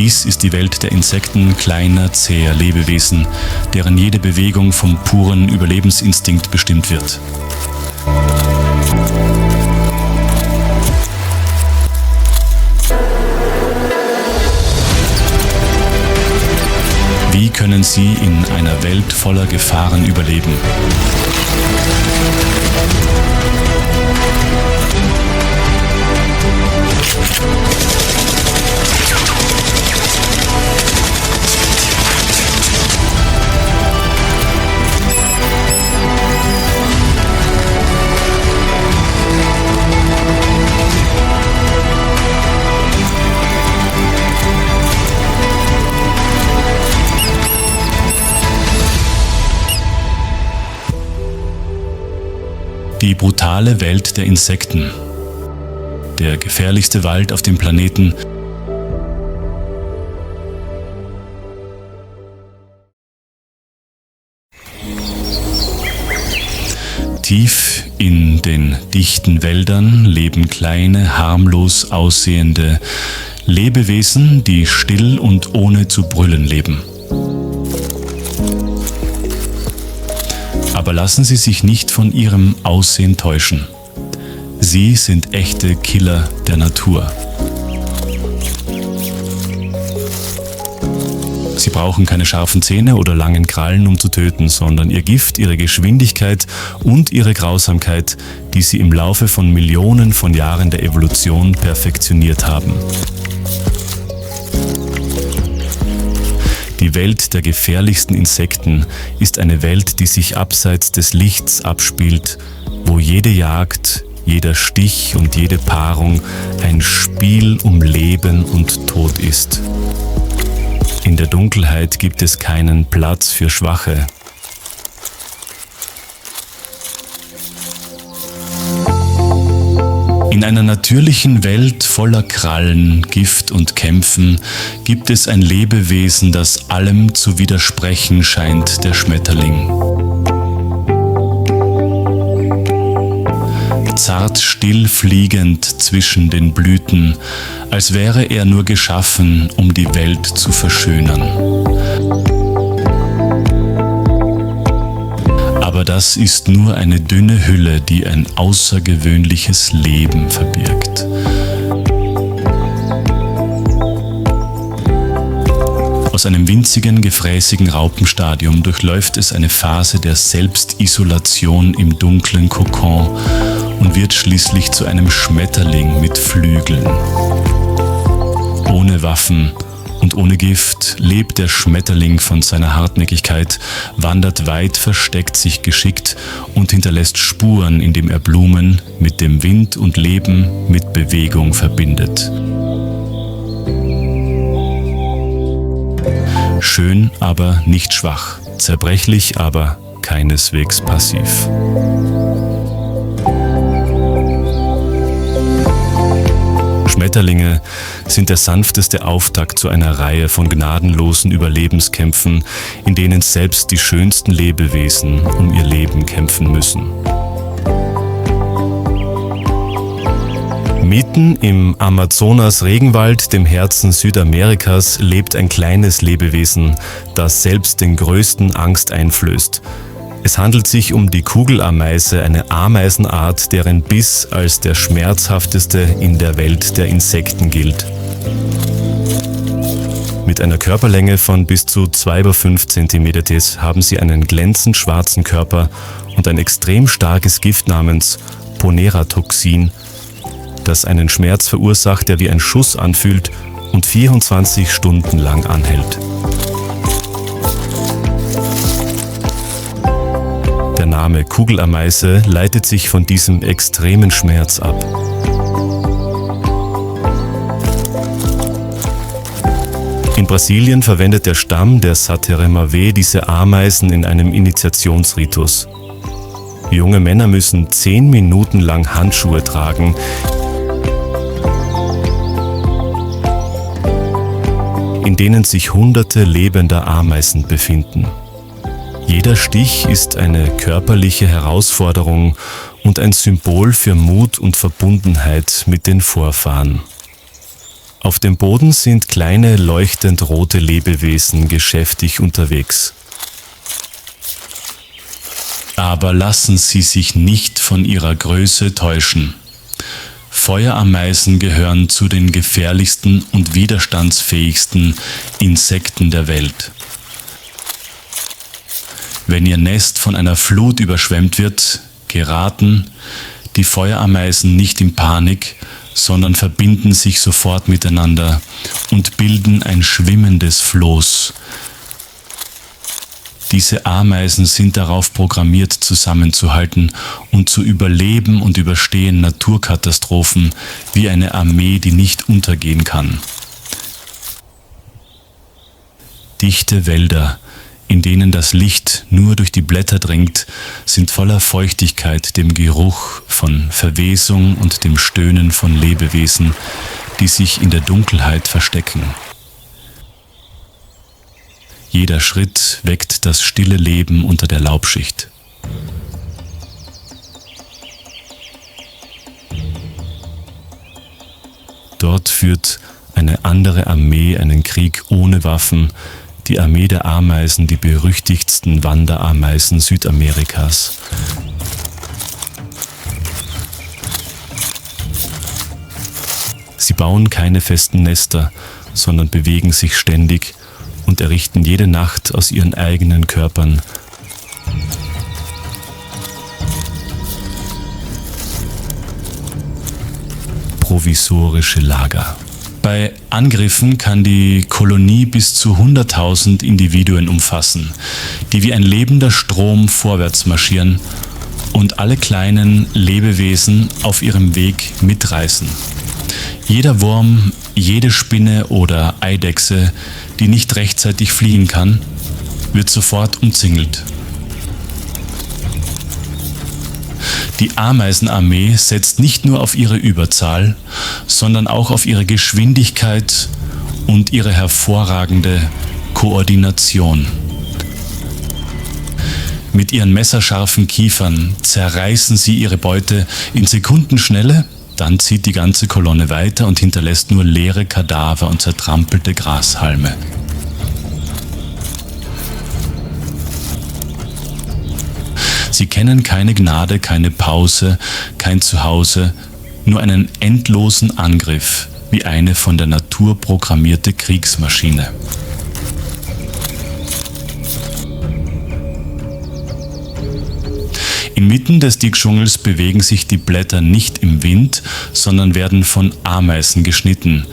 Dies ist die Welt der Insekten, kleiner, zäher Lebewesen, deren jede Bewegung vom puren Überlebensinstinkt bestimmt wird. Wie können sie in einer Welt voller Gefahren überleben? Die brutale Welt der Insekten. Der gefährlichste Wald auf dem Planeten. Tief in den dichten Wäldern leben kleine, harmlos aussehende Lebewesen, die still und ohne zu brüllen leben. Aber lassen Sie sich nicht von ihrem Aussehen täuschen. Sie sind echte Killer der Natur. Sie brauchen keine scharfen Zähne oder langen Krallen, um zu töten, sondern ihr Gift, ihre Geschwindigkeit und ihre Grausamkeit, die sie im Laufe von Millionen von Jahren der Evolution perfektioniert haben. Die Welt der gefährlichsten Insekten ist eine Welt, die sich abseits des Lichts abspielt, wo jede Jagd, jeder Stich und jede Paarung ein Spiel um Leben und Tod ist. In der Dunkelheit gibt es keinen Platz für Schwache. In einer natürlichen Welt voller Krallen, Gift und Kämpfen gibt es ein Lebewesen, das allem zu widersprechen scheint, der Schmetterling. Zart still fliegend zwischen den Blüten, als wäre er nur geschaffen, um die Welt zu verschönern. Aber das ist nur eine dünne Hülle, die ein außergewöhnliches Leben verbirgt. Aus einem winzigen, gefräßigen Raupenstadium durchläuft es eine Phase der Selbstisolation im dunklen Kokon und wird schließlich zu einem Schmetterling mit Flügeln. Ohne Waffen und ohne Gift lebt der Schmetterling von seiner Hartnäckigkeit, wandert weit versteckt sich geschickt und hinterlässt Spuren, indem er Blumen mit dem Wind und Leben mit Bewegung verbindet. Schön, aber nicht schwach, zerbrechlich, aber keineswegs passiv. Schmetterlinge sind der sanfteste Auftakt zu einer Reihe von gnadenlosen Überlebenskämpfen, in denen selbst die schönsten Lebewesen um ihr Leben kämpfen müssen. Mitten im Amazonas-Regenwald, dem Herzen Südamerikas, lebt ein kleines Lebewesen, das selbst den größten Angst einflößt. Es handelt sich um die Kugelameise, eine Ameisenart, deren Biss als der schmerzhafteste in der Welt der Insekten gilt. Mit einer Körperlänge von bis zu 2,5 cm haben sie einen glänzend schwarzen Körper und ein extrem starkes Gift namens Poneratoxin, das einen Schmerz verursacht, der wie ein Schuss anfühlt und 24 Stunden lang anhält. Der Name Kugelameise leitet sich von diesem extremen Schmerz ab. In Brasilien verwendet der Stamm der Sateremawê diese Ameisen in einem Initiationsritus. Junge Männer müssen 10 Minuten lang Handschuhe tragen, in denen sich hunderte lebender Ameisen befinden. Jeder Stich ist eine körperliche Herausforderung und ein Symbol für Mut und Verbundenheit mit den Vorfahren. Auf dem Boden sind kleine leuchtend rote Lebewesen geschäftig unterwegs. Aber lassen Sie sich nicht von ihrer Größe täuschen. Feuerameisen gehören zu den gefährlichsten und widerstandsfähigsten Insekten der Welt. Wenn ihr Nest von einer Flut überschwemmt wird, geraten die Feuerameisen nicht in Panik, sondern verbinden sich sofort miteinander und bilden ein schwimmendes Floß. Diese Ameisen sind darauf programmiert, zusammenzuhalten und zu überleben und überstehen Naturkatastrophen wie eine Armee, die nicht untergehen kann. Dichte Wälder, in denen das Licht nur durch die Blätter dringt, sind voller Feuchtigkeit, dem Geruch von Verwesung und dem Stöhnen von Lebewesen, die sich in der Dunkelheit verstecken. Jeder Schritt weckt das stille Leben unter der Laubschicht. Dort führt eine andere Armee einen Krieg ohne Waffen, die Armee der Ameisen, die berüchtigtsten Wanderameisen Südamerikas. Sie bauen keine festen Nester, sondern bewegen sich ständig und errichten jede Nacht aus ihren eigenen Körpern provisorische Lager. Bei Angriffen kann die Kolonie bis zu 100.000 Individuen umfassen, die wie ein lebender Strom vorwärts marschieren und alle kleinen Lebewesen auf ihrem Weg mitreißen. Jeder Wurm, jede Spinne oder Eidechse, die nicht rechtzeitig fliehen kann, wird sofort umzingelt. Die Ameisenarmee setzt nicht nur auf ihre Überzahl, sondern auch auf ihre Geschwindigkeit und ihre hervorragende Koordination. Mit ihren messerscharfen Kiefern zerreißen sie ihre Beute in Sekundenschnelle, dann zieht die ganze Kolonne weiter und hinterlässt nur leere Kadaver und zertrampelte Grashalme. Sie kennen keine Gnade, keine Pause, kein Zuhause, nur einen endlosen Angriff, wie eine von der Natur programmierte Kriegsmaschine. Inmitten des Dschungels bewegen sich die Blätter nicht im Wind, sondern werden von Ameisen geschnitten.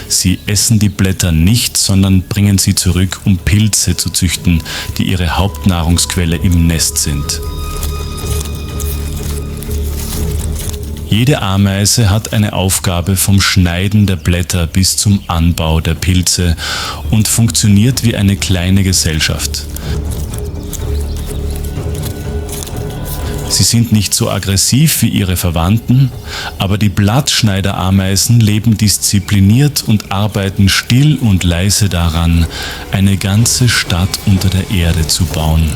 Sie essen die Blätter nicht, sondern bringen sie zurück, um Pilze zu züchten, die ihre Hauptnahrungsquelle im Nest sind. Jede Ameise hat eine Aufgabe vom Schneiden der Blätter bis zum Anbau der Pilze und funktioniert wie eine kleine Gesellschaft. Sie sind nicht so aggressiv wie ihre Verwandten, aber die Blattschneiderameisen leben diszipliniert und arbeiten still und leise daran, eine ganze Stadt unter der Erde zu bauen.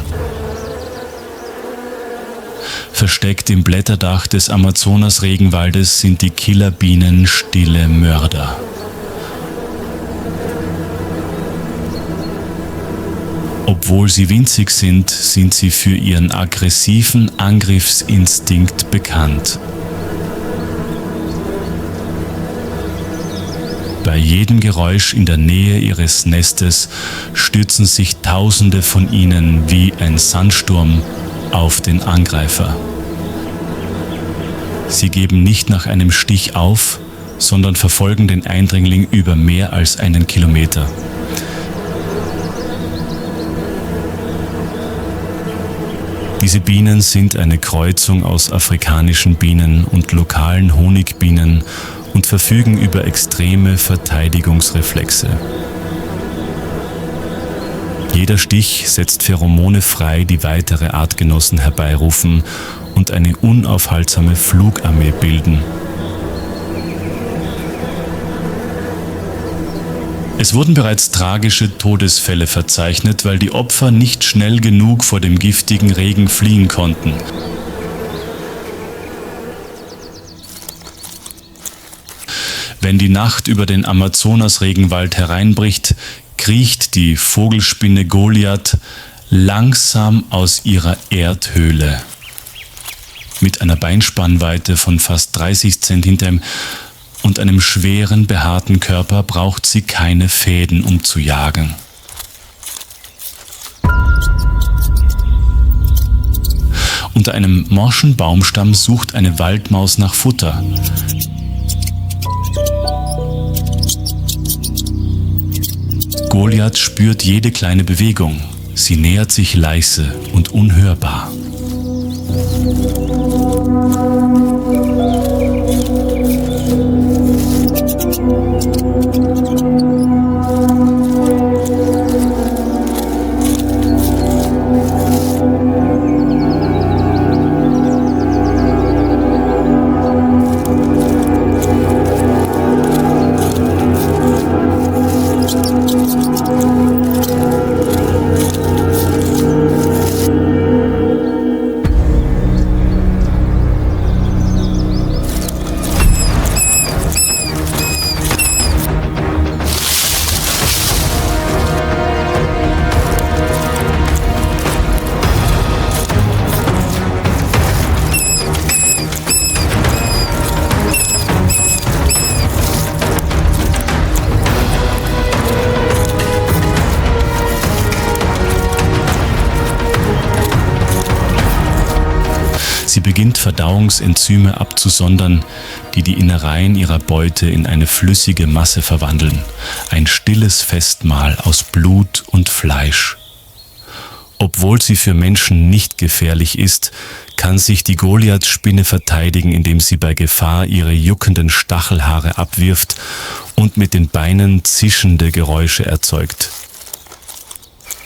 Versteckt im Blätterdach des Amazonas-Regenwaldes sind die Killerbienen stille Mörder. Obwohl sie winzig sind, sind sie für ihren aggressiven Angriffsinstinkt bekannt. Bei jedem Geräusch in der Nähe ihres Nestes stürzen sich Tausende von ihnen wie ein Sandsturm auf den Angreifer. Sie geben nicht nach einem Stich auf, sondern verfolgen den Eindringling über mehr als einen Kilometer. Diese Bienen sind eine Kreuzung aus afrikanischen Bienen und lokalen Honigbienen und verfügen über extreme Verteidigungsreflexe. Jeder Stich setzt Pheromone frei, die weitere Artgenossen herbeirufen und eine unaufhaltsame Flugarmee bilden. Es wurden bereits tragische Todesfälle verzeichnet, weil die Opfer nicht schnell genug vor dem giftigen Regen fliehen konnten. Wenn die Nacht über den Amazonas-Regenwald hereinbricht, kriecht die Vogelspinne Goliath langsam aus ihrer Erdhöhle. Mit einer Beinspannweite von fast 30 cm und einem schweren, behaarten Körper braucht sie keine Fäden, um zu jagen. Unter einem morschen Baumstamm sucht eine Waldmaus nach Futter. Goliath spürt jede kleine Bewegung. Sie nähert sich leise und unhörbar. Sie beginnt Verdauungsenzyme abzusondern, die die Innereien ihrer Beute in eine flüssige Masse verwandeln. Ein stilles Festmahl aus Blut und Fleisch. Obwohl sie für Menschen nicht gefährlich ist, kann sich die Goliath-Spinne verteidigen, indem sie bei Gefahr ihre juckenden Stachelhaare abwirft und mit den Beinen zischende Geräusche erzeugt.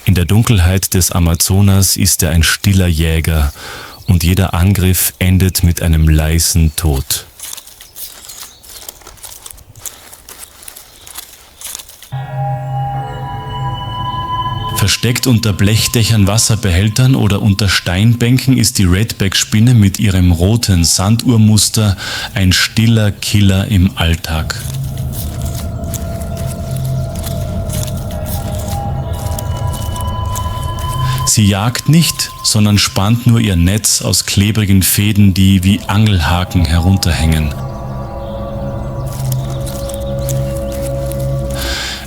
In der Dunkelheit des Amazonas ist er ein stiller Jäger und jeder Angriff endet mit einem leisen Tod. Versteckt unter Blechdächern, Wasserbehältern oder unter Steinbänken ist die Redback-Spinne mit ihrem roten Sanduhrmuster ein stiller Killer im Alltag. Sie jagt nicht, sondern spannt nur ihr Netz aus klebrigen Fäden, die wie Angelhaken herunterhängen.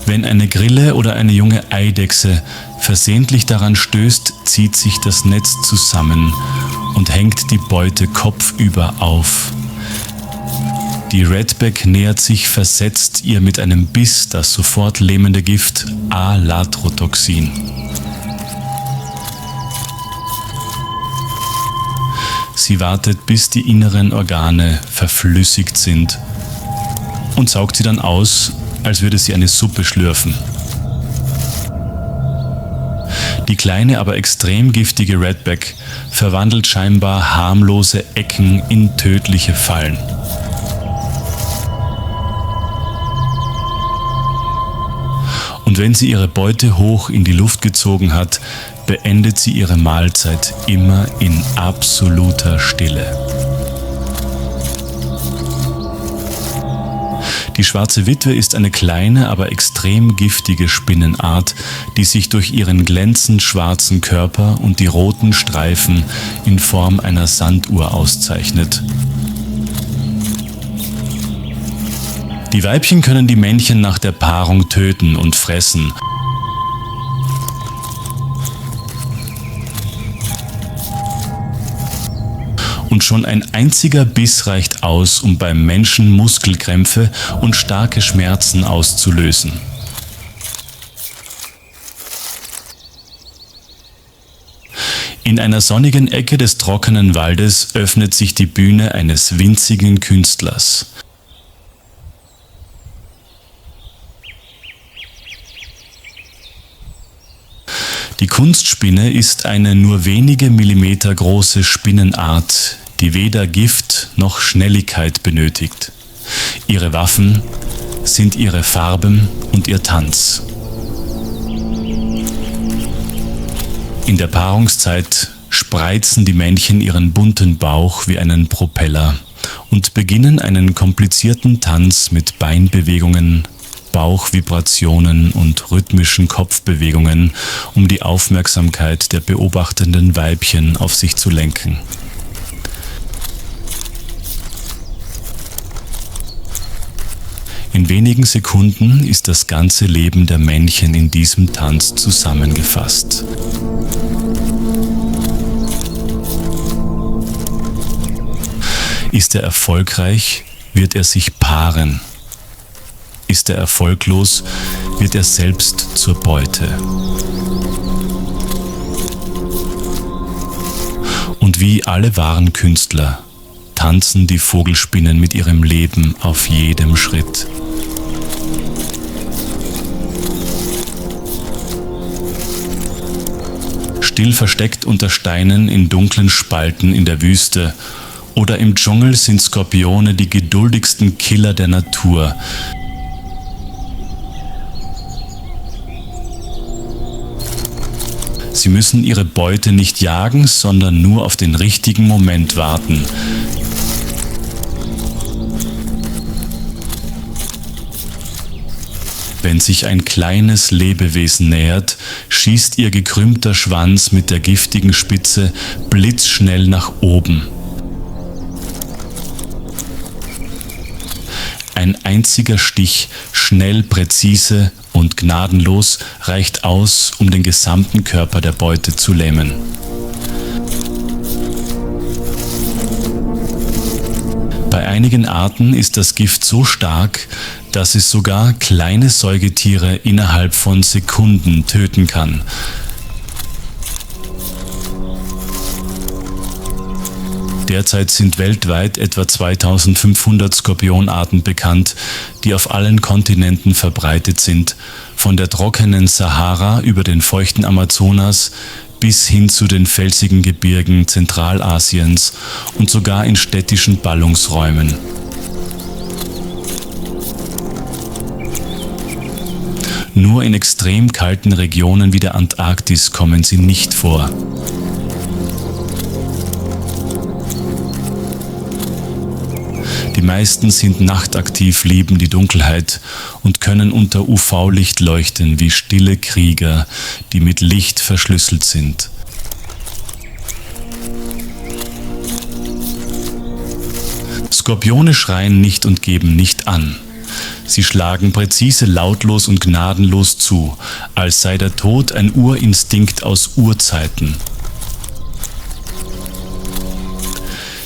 Wenn eine Grille oder eine junge Eidechse versehentlich daran stößt, zieht sich das Netz zusammen und hängt die Beute kopfüber auf. Die Redback nähert sich versetzt ihr mit einem Biss das sofort lähmende Gift Alatrotoxin. Sie wartet, bis die inneren Organe verflüssigt sind und saugt sie dann aus, als würde sie eine Suppe schlürfen. Die kleine, aber extrem giftige Redback verwandelt scheinbar harmlose Ecken in tödliche Fallen. Und wenn sie ihre Beute hoch in die Luft gezogen hat, beendet sie ihre Mahlzeit immer in absoluter Stille. Die schwarze Witwe ist eine kleine, aber extrem giftige Spinnenart, die sich durch ihren glänzend schwarzen Körper und die roten Streifen in Form einer Sanduhr auszeichnet. Die Weibchen können die Männchen nach der Paarung töten und fressen. Und schon ein einziger Biss reicht aus, um beim Menschen Muskelkrämpfe und starke Schmerzen auszulösen. In einer sonnigen Ecke des trockenen Waldes öffnet sich die Bühne eines winzigen Künstlers. Die Kunstspinne ist eine nur wenige Millimeter große Spinnenart, die weder Gift noch Schnelligkeit benötigt. Ihre Waffen sind ihre Farben und ihr Tanz. In der Paarungszeit spreizen die Männchen ihren bunten Bauch wie einen Propeller und beginnen einen komplizierten Tanz mit Beinbewegungen, Bauchvibrationen und rhythmischen Kopfbewegungen, um die Aufmerksamkeit der beobachtenden Weibchen auf sich zu lenken. In wenigen Sekunden ist das ganze Leben der Männchen in diesem Tanz zusammengefasst. Ist er erfolgreich, wird er sich paaren. Ist er erfolglos, wird er selbst zur Beute. Und wie alle wahren Künstler tanzen die Vogelspinnen mit ihrem Leben auf jedem Schritt. Still versteckt unter Steinen in dunklen Spalten in der Wüste oder im Dschungel sind Skorpione die geduldigsten Killer der Natur. Sie müssen ihre Beute nicht jagen, sondern nur auf den richtigen Moment warten. Wenn sich ein kleines Lebewesen nähert, schießt ihr gekrümmter Schwanz mit der giftigen Spitze blitzschnell nach oben. Ein einziger Stich, schnell, präzise und gnadenlos, reicht aus, um den gesamten Körper der Beute zu lähmen. Bei einigen Arten ist das Gift so stark, dass es sogar kleine Säugetiere innerhalb von Sekunden töten kann. Derzeit sind weltweit etwa 2500 Skorpionarten bekannt, die auf allen Kontinenten verbreitet sind, von der trockenen Sahara über den feuchten Amazonas bis hin zu den felsigen Gebirgen Zentralasiens und sogar in städtischen Ballungsräumen. Nur in extrem kalten Regionen wie der Antarktis kommen sie nicht vor. Die meisten sind nachtaktiv, lieben die Dunkelheit und können unter UV-Licht leuchten wie stille Krieger, die mit Licht verschlüsselt sind. Skorpione schreien nicht und geben nicht an. Sie schlagen präzise, lautlos und gnadenlos zu, als sei der Tod ein Urinstinkt aus Urzeiten.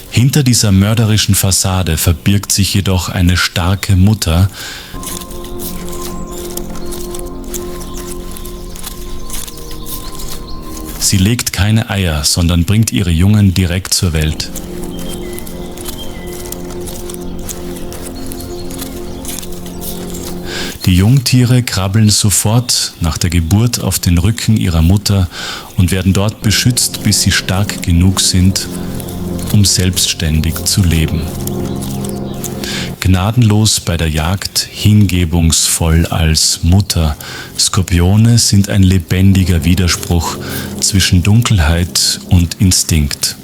Hinter dieser mörderischen Fassade verbirgt sich jedoch eine starke Mutter, sie legt keine Eier, sondern bringt ihre Jungen direkt zur Welt. Die Jungtiere krabbeln sofort nach der Geburt auf den Rücken ihrer Mutter und werden dort beschützt, bis sie stark genug sind, um selbstständig zu leben. Gnadenlos bei der Jagd, hingebungsvoll als Mutter. Skorpione sind ein lebendiger Widerspruch zwischen Dunkelheit und Instinkt.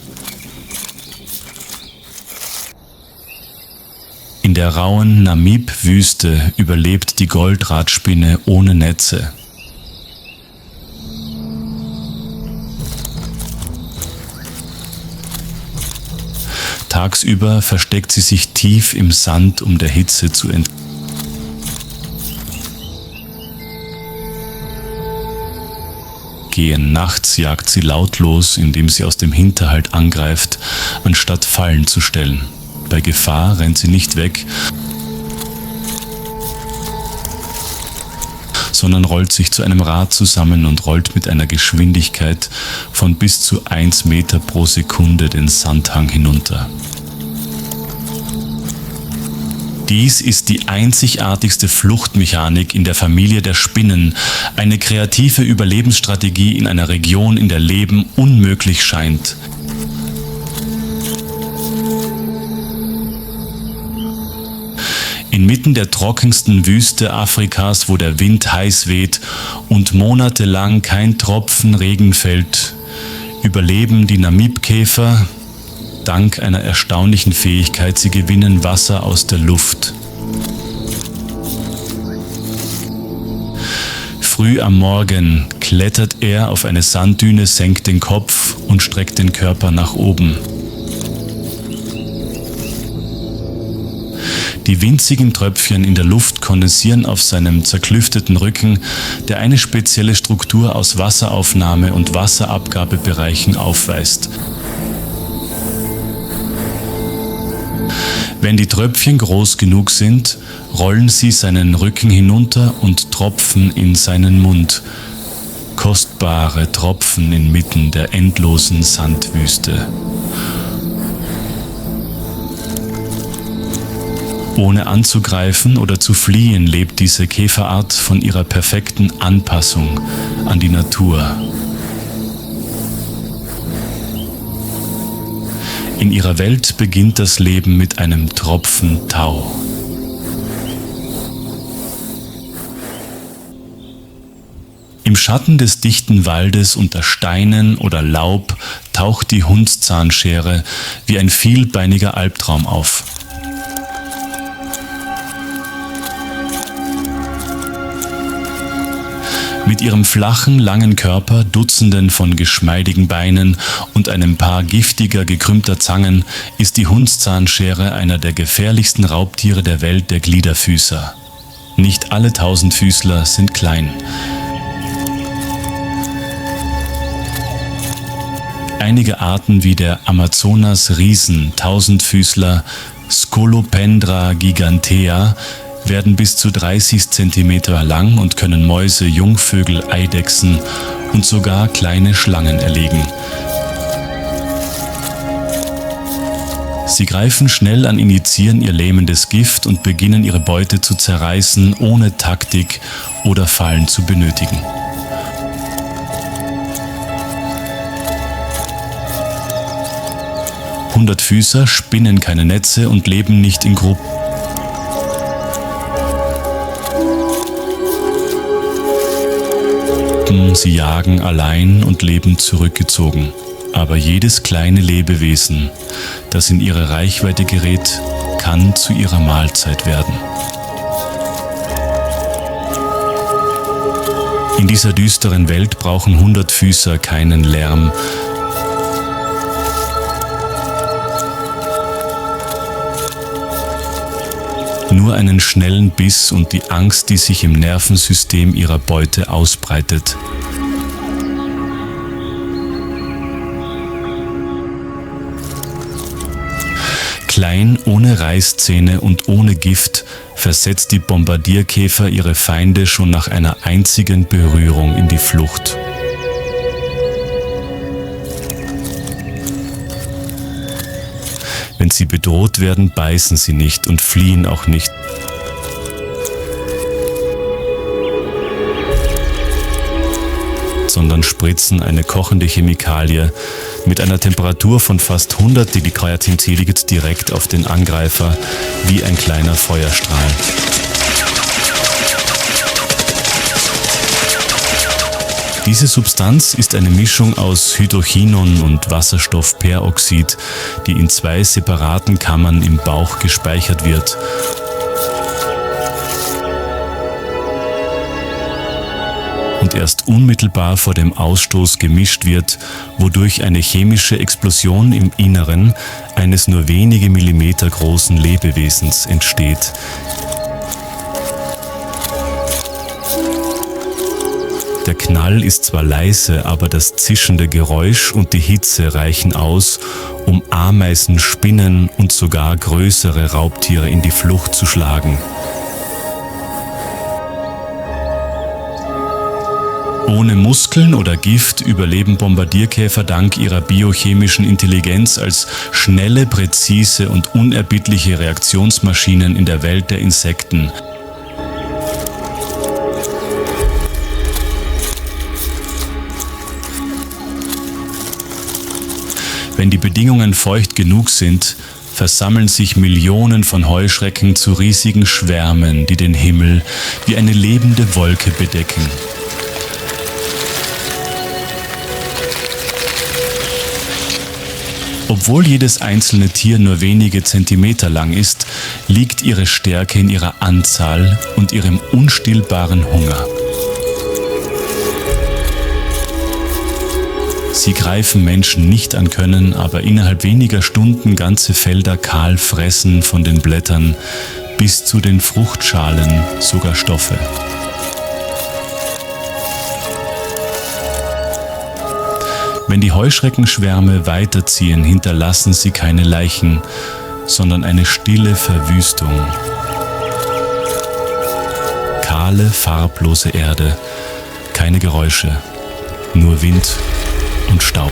In der rauen Namib-Wüste überlebt die Goldradspinne ohne Netze. Tagsüber versteckt sie sich tief im Sand, um der Hitze zu entgehen. Nachts jagt sie lautlos, indem sie aus dem Hinterhalt angreift, anstatt Fallen zu stellen. Bei Gefahr rennt sie nicht weg, sondern rollt sich zu einem Rad zusammen und rollt mit einer Geschwindigkeit von bis zu 1 Meter pro Sekunde den Sandhang hinunter. Dies ist die einzigartigste Fluchtmechanik in der Familie der Spinnen, eine kreative Überlebensstrategie in einer Region, in der Leben unmöglich scheint. Inmitten der trockensten Wüste Afrikas, wo der Wind heiß weht und monatelang kein Tropfen Regen fällt, überleben die Namibkäfer dank einer erstaunlichen Fähigkeit. Sie gewinnen Wasser aus der Luft. Früh am Morgen klettert er auf eine Sanddüne, senkt den Kopf und streckt den Körper nach oben. Die winzigen Tröpfchen in der Luft kondensieren auf seinem zerklüfteten Rücken, der eine spezielle Struktur aus Wasseraufnahme- und Wasserabgabebereichen aufweist. Wenn die Tröpfchen groß genug sind, rollen sie seinen Rücken hinunter und tropfen in seinen Mund. Kostbare Tropfen inmitten der endlosen Sandwüste. Ohne anzugreifen oder zu fliehen, lebt diese Käferart von ihrer perfekten Anpassung an die Natur. In ihrer Welt beginnt das Leben mit einem Tropfen Tau. Im Schatten des dichten Waldes unter Steinen oder Laub taucht die Hundszahnschere wie ein vielbeiniger Albtraum auf. Mit ihrem flachen, langen Körper, Dutzenden von geschmeidigen Beinen und einem Paar giftiger, gekrümmter Zangen ist die Hundszahnschere einer der gefährlichsten Raubtiere der Welt, der Gliederfüßer. Nicht alle Tausendfüßler sind klein. Einige Arten wie der Amazonas-Riesen-Tausendfüßler Scolopendra gigantea werden bis zu 30 cm lang und können Mäuse, Jungvögel, Eidechsen und sogar kleine Schlangen erlegen. Sie greifen schnell an, injizieren ihr lähmendes Gift und beginnen ihre Beute zu zerreißen, ohne Taktik oder Fallen zu benötigen. Hundertfüßer spinnen keine Netze und leben nicht in Gruppen. Sie jagen allein und leben zurückgezogen. Aber jedes kleine Lebewesen, das in ihre Reichweite gerät, kann zu ihrer Mahlzeit werden. In dieser düsteren Welt brauchen Hundertfüßer keinen Lärm. Nur einen schnellen Biss und die Angst, die sich im Nervensystem ihrer Beute ausbreitet. Klein, ohne Reißzähne und ohne Gift versetzt die Bombardierkäfer ihre Feinde schon nach einer einzigen Berührung in die Flucht. Wenn sie bedroht werden, beißen sie nicht und fliehen auch nicht. Sondern spritzen eine kochende Chemikalie mit einer Temperatur von fast 100 Degradationscelsius direkt auf den Angreifer wie ein kleiner Feuerstrahl. Diese Substanz ist eine Mischung aus Hydrochinon und Wasserstoffperoxid, die in 2 separaten Kammern im Bauch gespeichert wird. Und erst unmittelbar vor dem Ausstoß gemischt wird, wodurch eine chemische Explosion im Inneren eines nur wenige Millimeter großen Lebewesens entsteht. Der Knall ist zwar leise, aber das zischende Geräusch und die Hitze reichen aus, um Ameisen, Spinnen und sogar größere Raubtiere in die Flucht zu schlagen. Ohne Muskeln oder Gift überleben Bombardierkäfer dank ihrer biochemischen Intelligenz als schnelle, präzise und unerbittliche Reaktionsmaschinen in der Welt der Insekten. Wenn die Bedingungen feucht genug sind, versammeln sich Millionen von Heuschrecken zu riesigen Schwärmen, die den Himmel wie eine lebende Wolke bedecken. Obwohl jedes einzelne Tier nur wenige Zentimeter lang ist, liegt ihre Stärke in ihrer Anzahl und ihrem unstillbaren Hunger. Sie greifen Menschen nicht an, können aber innerhalb weniger Stunden ganze Felder kahl fressen, von den Blättern bis zu den Fruchtschalen sogar Stoffe. Wenn die Heuschreckenschwärme weiterziehen, hinterlassen sie keine Leichen, sondern eine stille Verwüstung. Kahle, farblose Erde, keine Geräusche, nur Wind und Staub.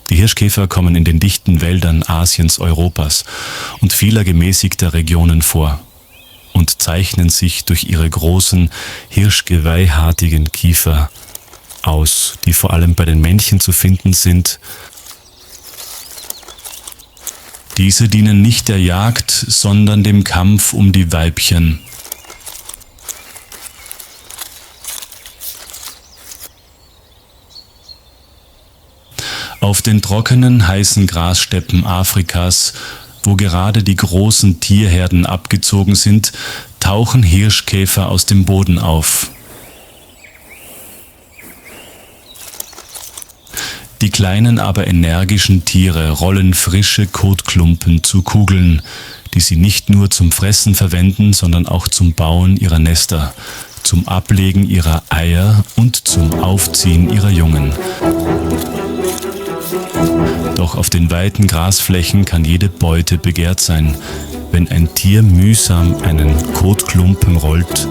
Die Hirschkäfer kommen in den dichten Wäldern Asiens, Europas und vieler gemäßigter Regionen vor und zeichnen sich durch ihre großen, hirschgeweihhartigen Kiefer aus, die vor allem bei den Männchen zu finden sind. Diese dienen nicht der Jagd, sondern dem Kampf um die Weibchen. Auf den trockenen, heißen Grassteppen Afrikas, wo gerade die großen Tierherden abgezogen sind, tauchen Hirschkäfer aus dem Boden auf. Die kleinen, aber energischen Tiere rollen frische Kotklumpen zu Kugeln, die sie nicht nur zum Fressen verwenden, sondern auch zum Bauen ihrer Nester, zum Ablegen ihrer Eier und zum Aufziehen ihrer Jungen. Doch auf den weiten Grasflächen kann jede Beute begehrt sein. Wenn ein Tier mühsam einen Kotklumpen rollt,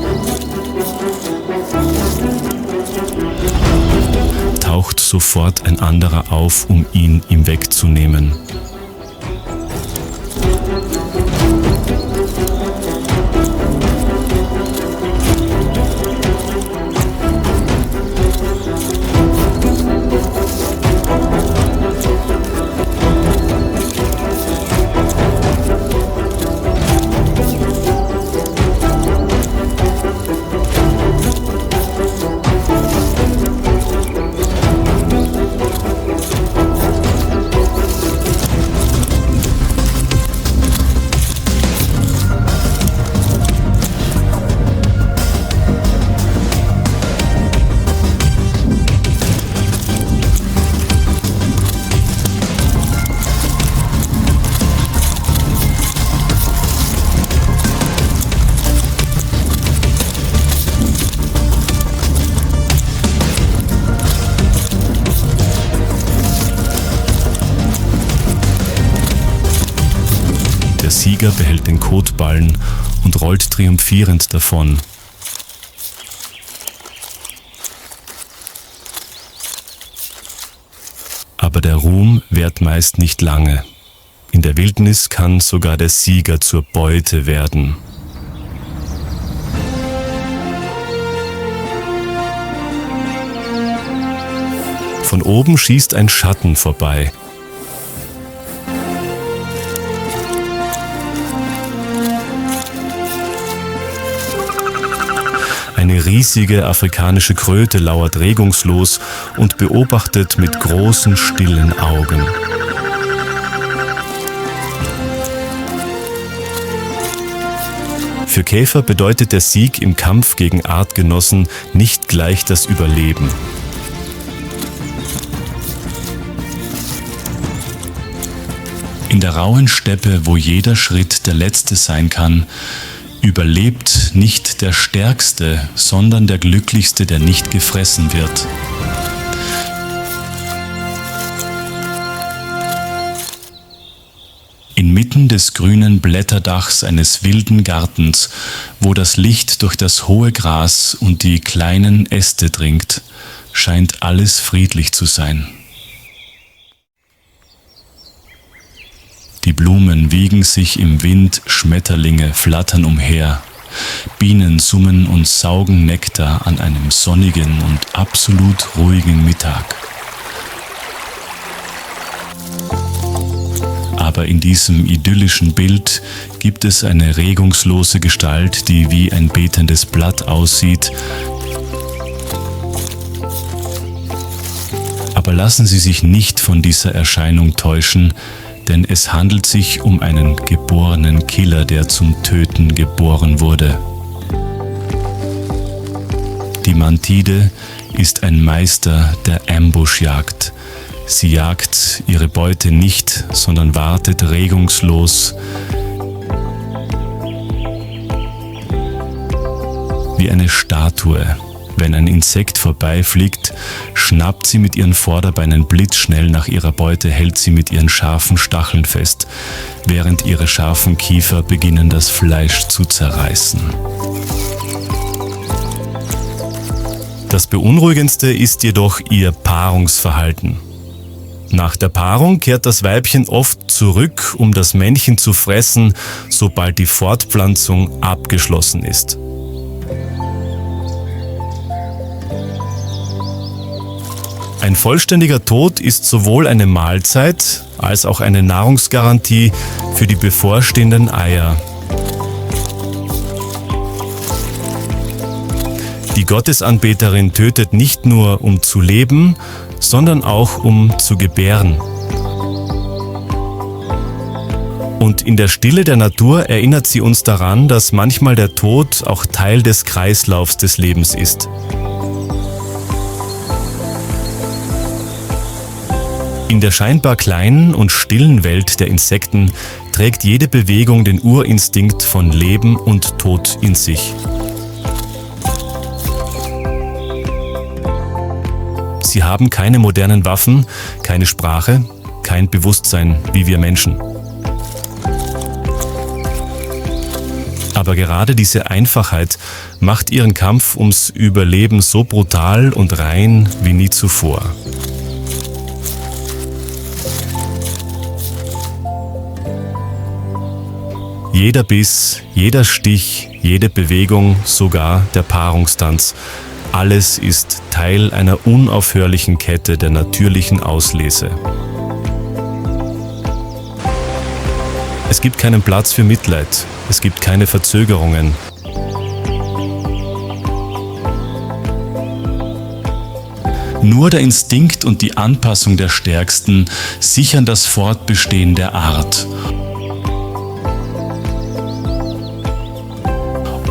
taucht sofort ein anderer auf, um ihn ihm wegzunehmen. Der Sieger behält den Kotballen und rollt triumphierend davon. Aber der Ruhm währt meist nicht lange. In der Wildnis kann sogar der Sieger zur Beute werden. Von oben schießt ein Schatten vorbei. Eine riesige afrikanische Kröte lauert regungslos und beobachtet mit großen, stillen Augen. Für Käfer bedeutet der Sieg im Kampf gegen Artgenossen nicht gleich das Überleben. In der rauen Steppe, wo jeder Schritt der letzte sein kann, überlebt nicht der Stärkste, sondern der Glücklichste, der nicht gefressen wird. Inmitten des grünen Blätterdachs eines wilden Gartens, wo das Licht durch das hohe Gras und die kleinen Äste dringt, scheint alles friedlich zu sein. Die Blumen wiegen sich im Wind, Schmetterlinge flattern umher, Bienen summen und saugen Nektar an einem sonnigen und absolut ruhigen Mittag. aber in diesem idyllischen Bild gibt es eine regungslose Gestalt, die wie ein betendes Blatt aussieht. Aber lassen Sie sich nicht von dieser Erscheinung täuschen, denn es handelt sich um einen geborenen Killer, der zum Töten geboren wurde. Die Mantide ist ein Meister der Ambushjagd. Sie jagt ihre Beute nicht, sondern wartet regungslos wie eine Statue. Wenn ein Insekt vorbeifliegt, schnappt sie mit ihren Vorderbeinen blitzschnell nach ihrer Beute, hält sie mit ihren scharfen Stacheln fest, während ihre scharfen Kiefer beginnen, das Fleisch zu zerreißen. Das Beunruhigendste ist jedoch ihr Paarungsverhalten. Nach der Paarung kehrt das Weibchen oft zurück, um das Männchen zu fressen, sobald die Fortpflanzung abgeschlossen ist. Ein vollständiger Tod ist sowohl eine Mahlzeit als auch eine Nahrungsgarantie für die bevorstehenden Eier. Die Gottesanbeterin tötet nicht nur, um zu leben, sondern auch, um zu gebären. Und in der Stille der Natur erinnert sie uns daran, dass manchmal der Tod auch Teil des Kreislaufs des Lebens ist. In der scheinbar kleinen und stillen Welt der Insekten trägt jede Bewegung den Urinstinkt von Leben und Tod in sich. Sie haben keine modernen Waffen, keine Sprache, kein Bewusstsein wie wir Menschen. Aber gerade diese Einfachheit macht ihren Kampf ums Überleben so brutal und rein wie nie zuvor. Jeder Biss, jeder Stich, jede Bewegung, sogar der Paarungstanz, alles ist Teil einer unaufhörlichen Kette der natürlichen Auslese. Es gibt keinen Platz für Mitleid, es gibt keine Verzögerungen. Nur der Instinkt und die Anpassung der Stärksten sichern das Fortbestehen der Art.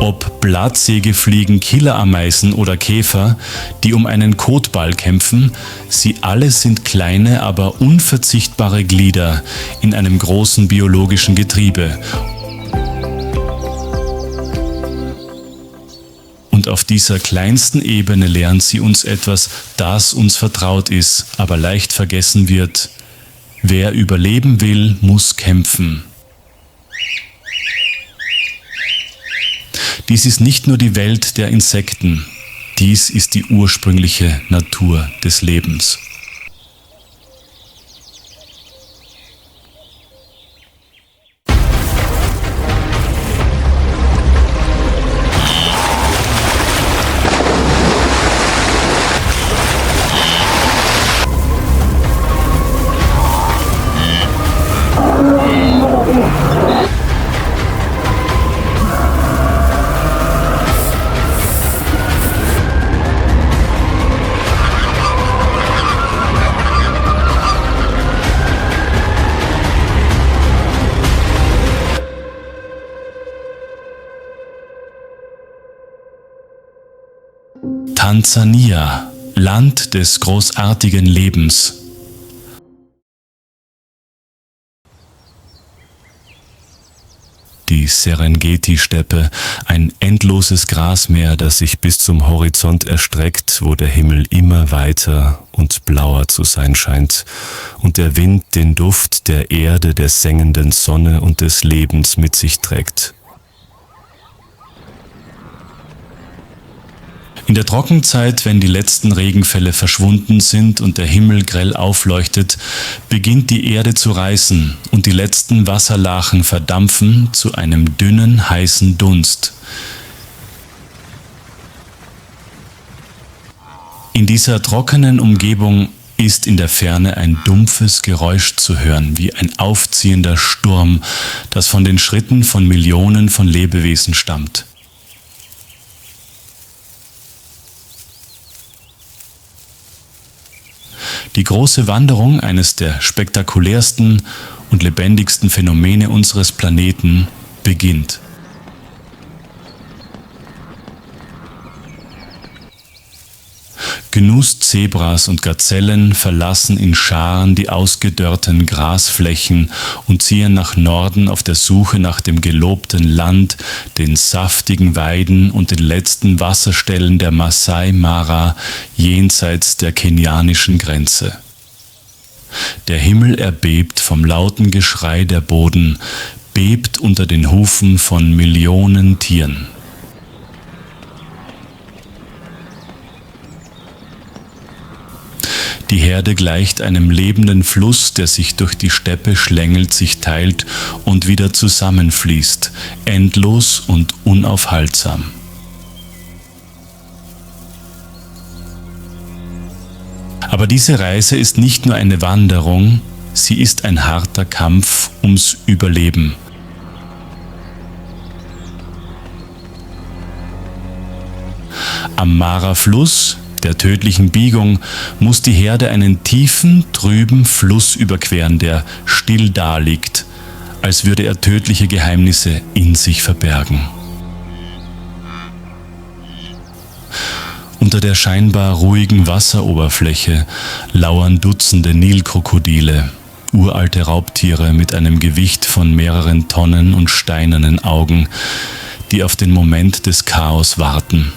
Ob Blattsägefliegen, Killerameisen oder Käfer, die um einen Kotball kämpfen, sie alle sind kleine, aber unverzichtbare Glieder in einem großen biologischen Getriebe. Und auf dieser kleinsten Ebene lernen sie uns etwas, das uns vertraut ist, aber leicht vergessen wird. Wer überleben will, muss kämpfen. Dies ist nicht nur die Welt der Insekten, dies ist die ursprüngliche Natur des Lebens. Tansania, Land des großartigen Lebens. Die Serengeti-Steppe, ein endloses Grasmeer, das sich bis zum Horizont erstreckt, wo der Himmel immer weiter und blauer zu sein scheint und der Wind den Duft der Erde, der sengenden Sonne und des Lebens mit sich trägt. In der Trockenzeit, wenn die letzten Regenfälle verschwunden sind und der Himmel grell aufleuchtet, beginnt die Erde zu reißen und die letzten Wasserlachen verdampfen zu einem dünnen, heißen Dunst. In dieser trockenen Umgebung ist in der Ferne ein dumpfes Geräusch zu hören, wie ein aufziehender Sturm, das von den Schritten von Millionen von Lebewesen stammt. Die große Wanderung, eines der spektakulärsten und lebendigsten Phänomene unseres Planeten, beginnt. Genusszebras und Gazellen verlassen in Scharen die ausgedörrten Grasflächen und ziehen nach Norden auf der Suche nach dem gelobten Land, den saftigen Weiden und den letzten Wasserstellen der Masai Mara jenseits der kenianischen Grenze. Der Himmel erbebt vom lauten Geschrei der Boden, bebt unter den Hufen von Millionen Tieren. Die Herde gleicht einem lebenden Fluss, der sich durch die Steppe schlängelt, sich teilt und wieder zusammenfließt, endlos und unaufhaltsam. Aber diese Reise ist nicht nur eine Wanderung, sie ist ein harter Kampf ums Überleben. Am Mara-Fluss, der tödlichen Biegung, muss die Herde einen tiefen, trüben Fluss überqueren, der still daliegt, als würde er tödliche Geheimnisse in sich verbergen. Unter der scheinbar ruhigen Wasseroberfläche lauern Dutzende Nilkrokodile, uralte Raubtiere mit einem Gewicht von mehreren Tonnen und steinernen Augen, die auf den Moment des Chaos warten.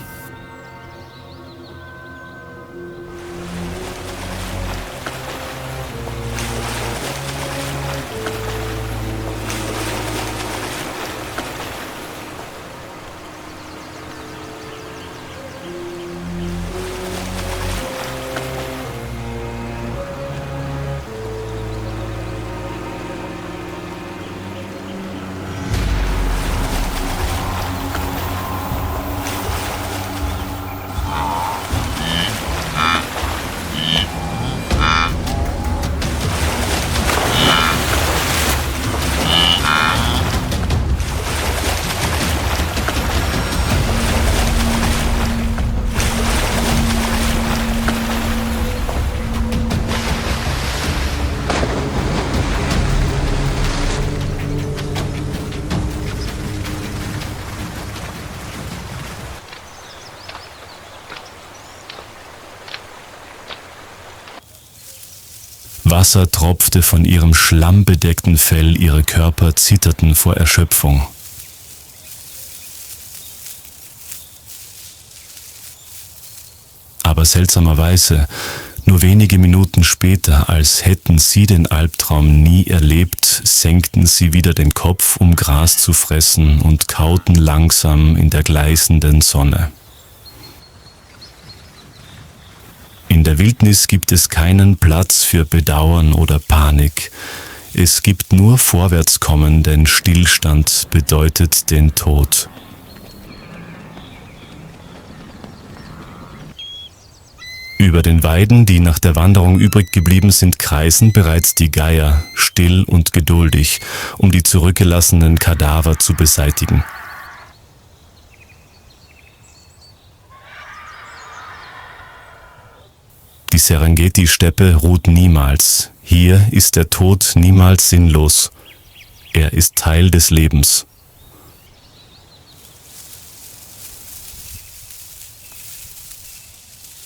Wasser tropfte von ihrem schlammbedeckten Fell, ihre Körper zitterten vor Erschöpfung. Aber seltsamerweise, nur wenige Minuten später, als hätten sie den Albtraum nie erlebt, senkten sie wieder den Kopf, um Gras zu fressen, und kauten langsam in der gleißenden Sonne. In der Wildnis gibt es keinen Platz für Bedauern oder Panik. Es gibt nur Vorwärtskommen, denn Stillstand bedeutet den Tod. Über den Weiden, die nach der Wanderung übrig geblieben sind, kreisen bereits die Geier, still und geduldig, um die zurückgelassenen Kadaver zu beseitigen. Die Serengeti-Steppe ruht niemals. Hier ist der Tod niemals sinnlos. Er ist Teil des Lebens.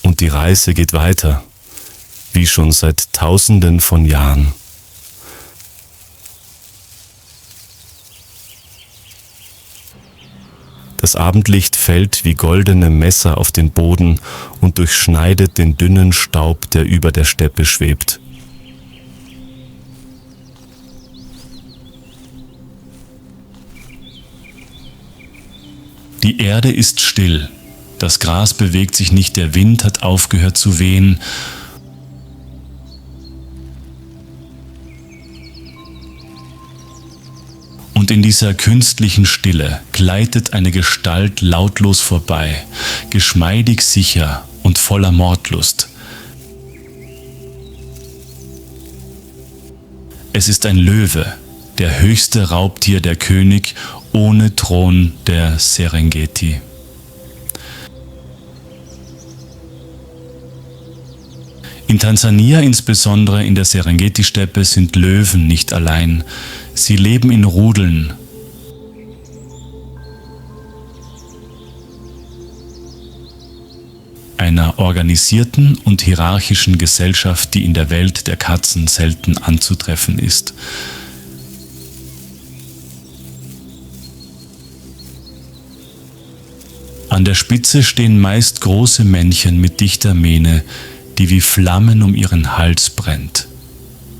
Und die Reise geht weiter, wie schon seit Tausenden von Jahren. Das Abendlicht fällt wie goldene Messer auf den Boden und durchschneidet den dünnen Staub, der über der Steppe schwebt. Die Erde ist still, das Gras bewegt sich nicht, der Wind hat aufgehört zu wehen. Und in dieser künstlichen Stille gleitet eine Gestalt lautlos vorbei, geschmeidig sicher und voller Mordlust. Es ist ein Löwe, der höchste Raubtier, der König ohne Thron der Serengeti. In Tansania, insbesondere in der Serengeti-Steppe, sind Löwen nicht allein. Sie leben in Rudeln. Einer organisierten und hierarchischen Gesellschaft, die in der Welt der Katzen selten anzutreffen ist. An der Spitze stehen meist große Männchen mit dichter Mähne, die wie Flammen um ihren Hals brennt.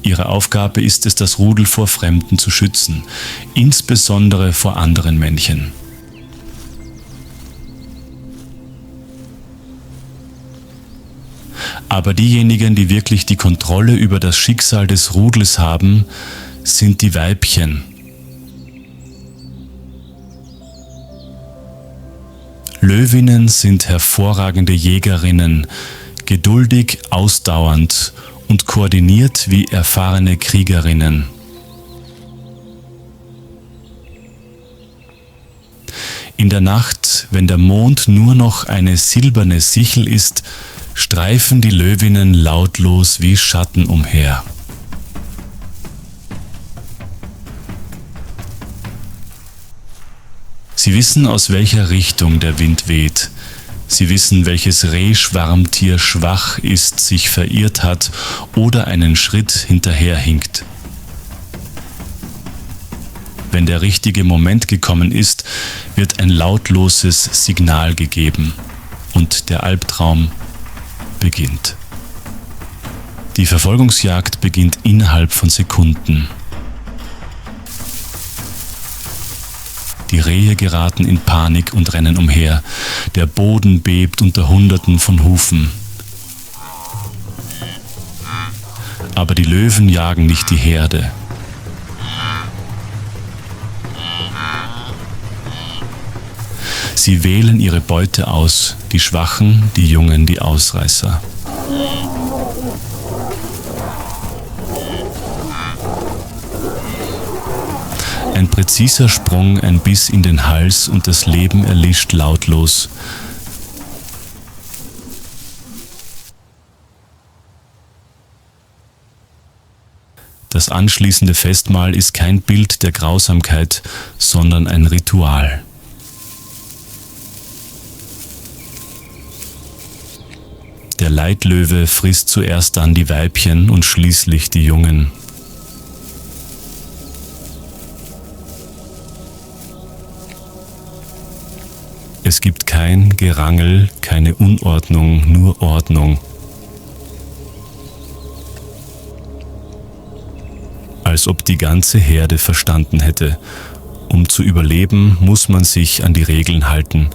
Ihre Aufgabe ist es, das Rudel vor Fremden zu schützen, insbesondere vor anderen Männchen. Aber diejenigen, die wirklich die Kontrolle über das Schicksal des Rudels haben, sind die Weibchen. Löwinnen sind hervorragende Jägerinnen, geduldig, ausdauernd und koordiniert wie erfahrene Kriegerinnen. In der Nacht, wenn der Mond nur noch eine silberne Sichel ist, streifen die Löwinnen lautlos wie Schatten umher. Sie wissen, aus welcher Richtung der Wind weht. Sie wissen, welches Rehschwarmtier schwach ist, sich verirrt hat oder einen Schritt hinterherhinkt. Wenn der richtige Moment gekommen ist, wird ein lautloses Signal gegeben und der Albtraum beginnt. Die Verfolgungsjagd beginnt innerhalb von Sekunden. Die Rehe geraten in Panik und rennen umher. Der Boden bebt unter Hunderten von Hufen. Aber die Löwen jagen nicht die Herde. Sie wählen ihre Beute aus, die Schwachen, die Jungen, die Ausreißer. Ein präziser Sprung, ein Biss in den Hals und das Leben erlischt lautlos. Das anschließende Festmahl ist kein Bild der Grausamkeit, sondern ein Ritual. Der Leitlöwe frisst zuerst dann die Weibchen und schließlich die Jungen. Es gibt kein Gerangel, keine Unordnung, nur Ordnung. Als ob die ganze Herde verstanden hätte. Um zu überleben, muss man sich an die Regeln halten.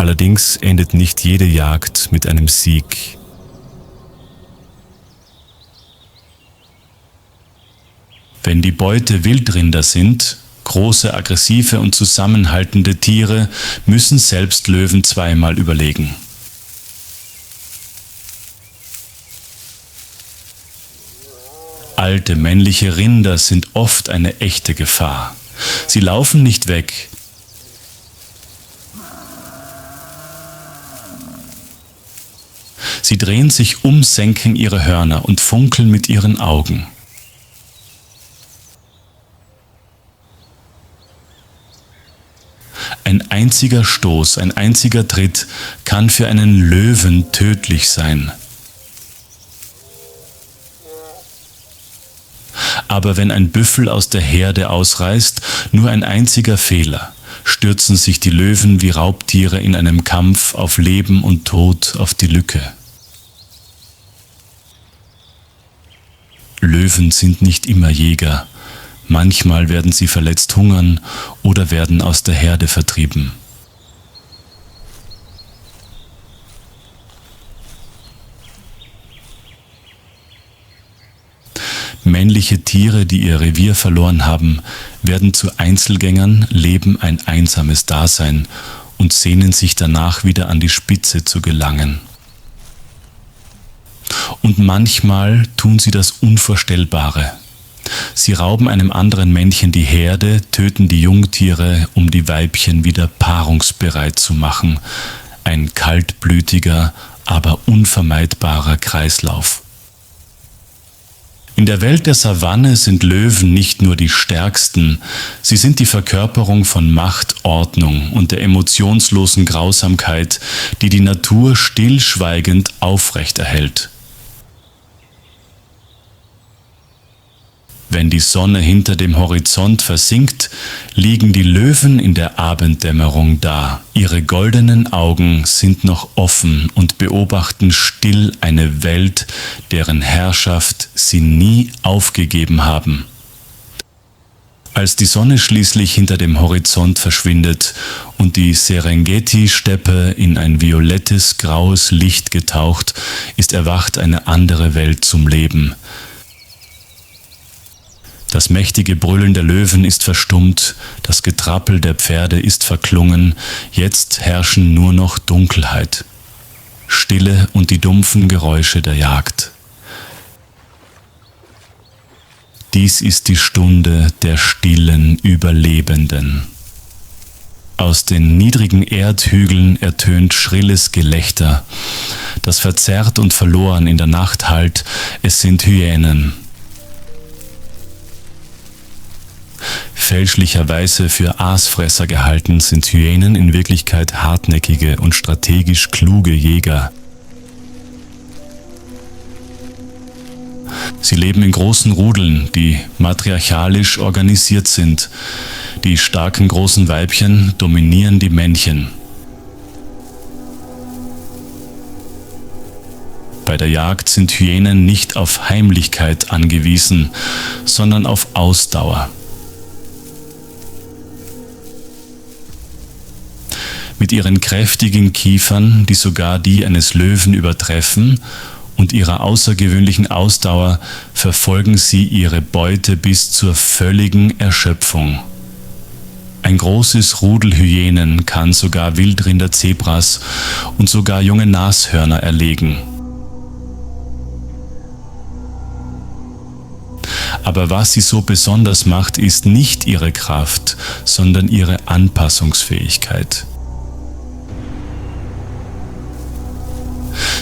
Allerdings endet nicht jede Jagd mit einem Sieg. Wenn die Beute Wildrinder sind, große, aggressive und zusammenhaltende Tiere, müssen selbst Löwen zweimal überlegen. Alte männliche Rinder sind oft eine echte Gefahr. Sie laufen nicht weg. Sie drehen sich um, senken ihre Hörner und funkeln mit ihren Augen. Ein einziger Stoß, ein einziger Tritt kann für einen Löwen tödlich sein. Aber wenn ein Büffel aus der Herde ausreißt, nur ein einziger Fehler, stürzen sich die Löwen wie Raubtiere in einem Kampf auf Leben und Tod auf die Lücke. Löwen sind nicht immer Jäger. Manchmal werden sie verletzt hungern oder werden aus der Herde vertrieben. Männliche Tiere, die ihr Revier verloren haben, werden zu Einzelgängern, leben ein einsames Dasein und sehnen sich danach wieder an die Spitze zu gelangen. Und manchmal tun sie das Unvorstellbare. Sie rauben einem anderen Männchen die Herde, töten die Jungtiere, um die Weibchen wieder paarungsbereit zu machen. Ein kaltblütiger, aber unvermeidbarer Kreislauf. In der Welt der Savanne sind Löwen nicht nur die stärksten, sie sind die Verkörperung von Macht, Ordnung und der emotionslosen Grausamkeit, die die Natur stillschweigend aufrechterhält. Wenn die Sonne hinter dem Horizont versinkt, liegen die Löwen in der Abenddämmerung da. Ihre goldenen Augen sind noch offen und beobachten still eine Welt, deren Herrschaft sie nie aufgegeben haben. Als die Sonne schließlich hinter dem Horizont verschwindet und die Serengeti-Steppe in ein violettes, graues Licht getaucht, ist erwacht eine andere Welt zum Leben. Das mächtige Brüllen der Löwen ist verstummt, das Getrappel der Pferde ist verklungen, jetzt herrschen nur noch Dunkelheit, Stille und die dumpfen Geräusche der Jagd. Dies ist die Stunde der stillen Überlebenden. Aus den niedrigen Erdhügeln ertönt schrilles Gelächter, das verzerrt und verloren in der Nacht hallt, es sind Hyänen. Fälschlicherweise für Aasfresser gehalten, sind Hyänen in Wirklichkeit hartnäckige und strategisch kluge Jäger. Sie leben in großen Rudeln, die matriarchalisch organisiert sind. Die starken großen Weibchen dominieren die Männchen. Bei der Jagd sind Hyänen nicht auf Heimlichkeit angewiesen, sondern auf Ausdauer. Mit ihren kräftigen Kiefern, die sogar die eines Löwen übertreffen, und ihrer außergewöhnlichen Ausdauer verfolgen sie ihre Beute bis zur völligen Erschöpfung. Ein großes Rudel Hyänen kann sogar Wildrinder, Zebras und sogar junge Nashörner erlegen. Aber was sie so besonders macht, ist nicht ihre Kraft, sondern ihre Anpassungsfähigkeit.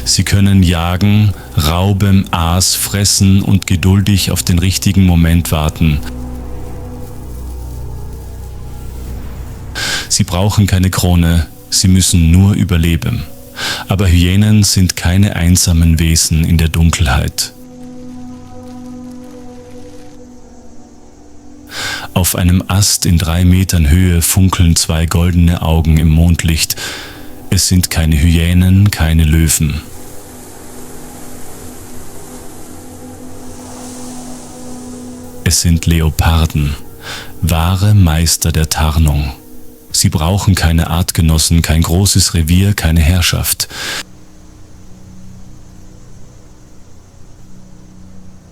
Sie können jagen, rauben, Aas fressen und geduldig auf den richtigen Moment warten. Sie brauchen keine Krone, sie müssen nur überleben. Aber Hyänen sind keine einsamen Wesen in der Dunkelheit. Auf einem Ast in 3 Metern Höhe funkeln 2 goldene Augen im Mondlicht. Es sind keine Hyänen, keine Löwen. Es sind Leoparden, wahre Meister der Tarnung. Sie brauchen keine Artgenossen, kein großes Revier, keine Herrschaft.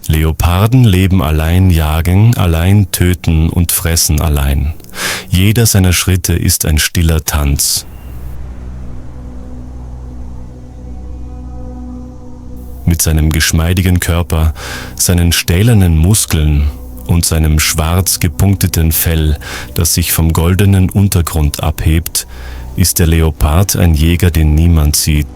Leoparden leben allein, jagen, allein töten und fressen allein. Jeder seiner Schritte ist ein stiller Tanz. Mit seinem geschmeidigen Körper, seinen stählernen Muskeln und seinem schwarz gepunkteten Fell, das sich vom goldenen Untergrund abhebt, ist der Leopard ein Jäger, den niemand sieht.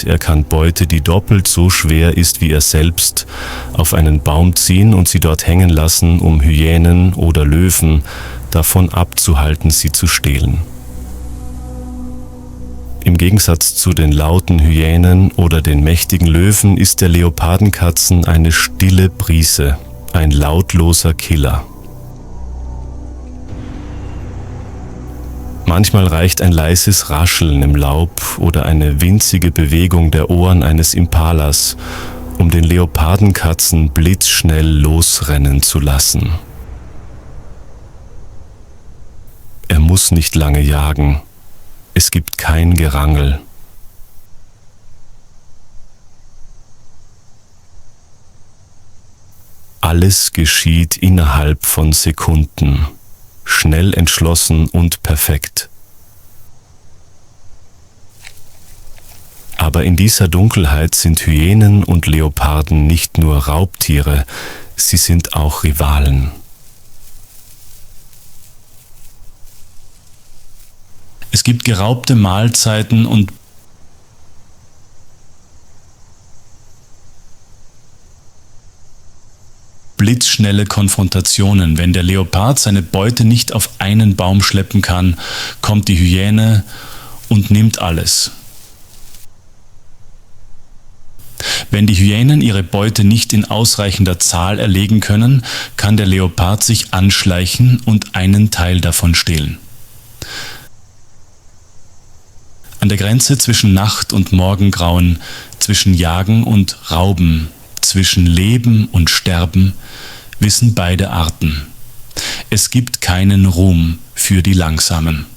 Er kann Beute, die doppelt so schwer ist wie er selbst, auf einen Baum ziehen und sie dort hängen lassen, um Hyänen oder Löwen davon abzuhalten, sie zu stehlen. Im Gegensatz zu den lauten Hyänen oder den mächtigen Löwen ist der Leopardenkatzen eine stille Brise, ein lautloser Killer. Manchmal reicht ein leises Rascheln im Laub oder eine winzige Bewegung der Ohren eines Impalas, um den Leopardenkatzen blitzschnell losrennen zu lassen. Er muss nicht lange jagen. Es gibt kein Gerangel. Alles geschieht innerhalb von Sekunden, schnell entschlossen und perfekt. Aber in dieser Dunkelheit sind Hyänen und Leoparden nicht nur Raubtiere, sie sind auch Rivalen. Es gibt geraubte Mahlzeiten und blitzschnelle Konfrontationen. Wenn der Leopard seine Beute nicht auf einen Baum schleppen kann, kommt die Hyäne und nimmt alles. Wenn die Hyänen ihre Beute nicht in ausreichender Zahl erlegen können, kann der Leopard sich anschleichen und einen Teil davon stehlen. An der Grenze zwischen Nacht und Morgengrauen, zwischen Jagen und Rauben, zwischen Leben und Sterben wissen beide Arten. Es gibt keinen Ruhm für die Langsamen.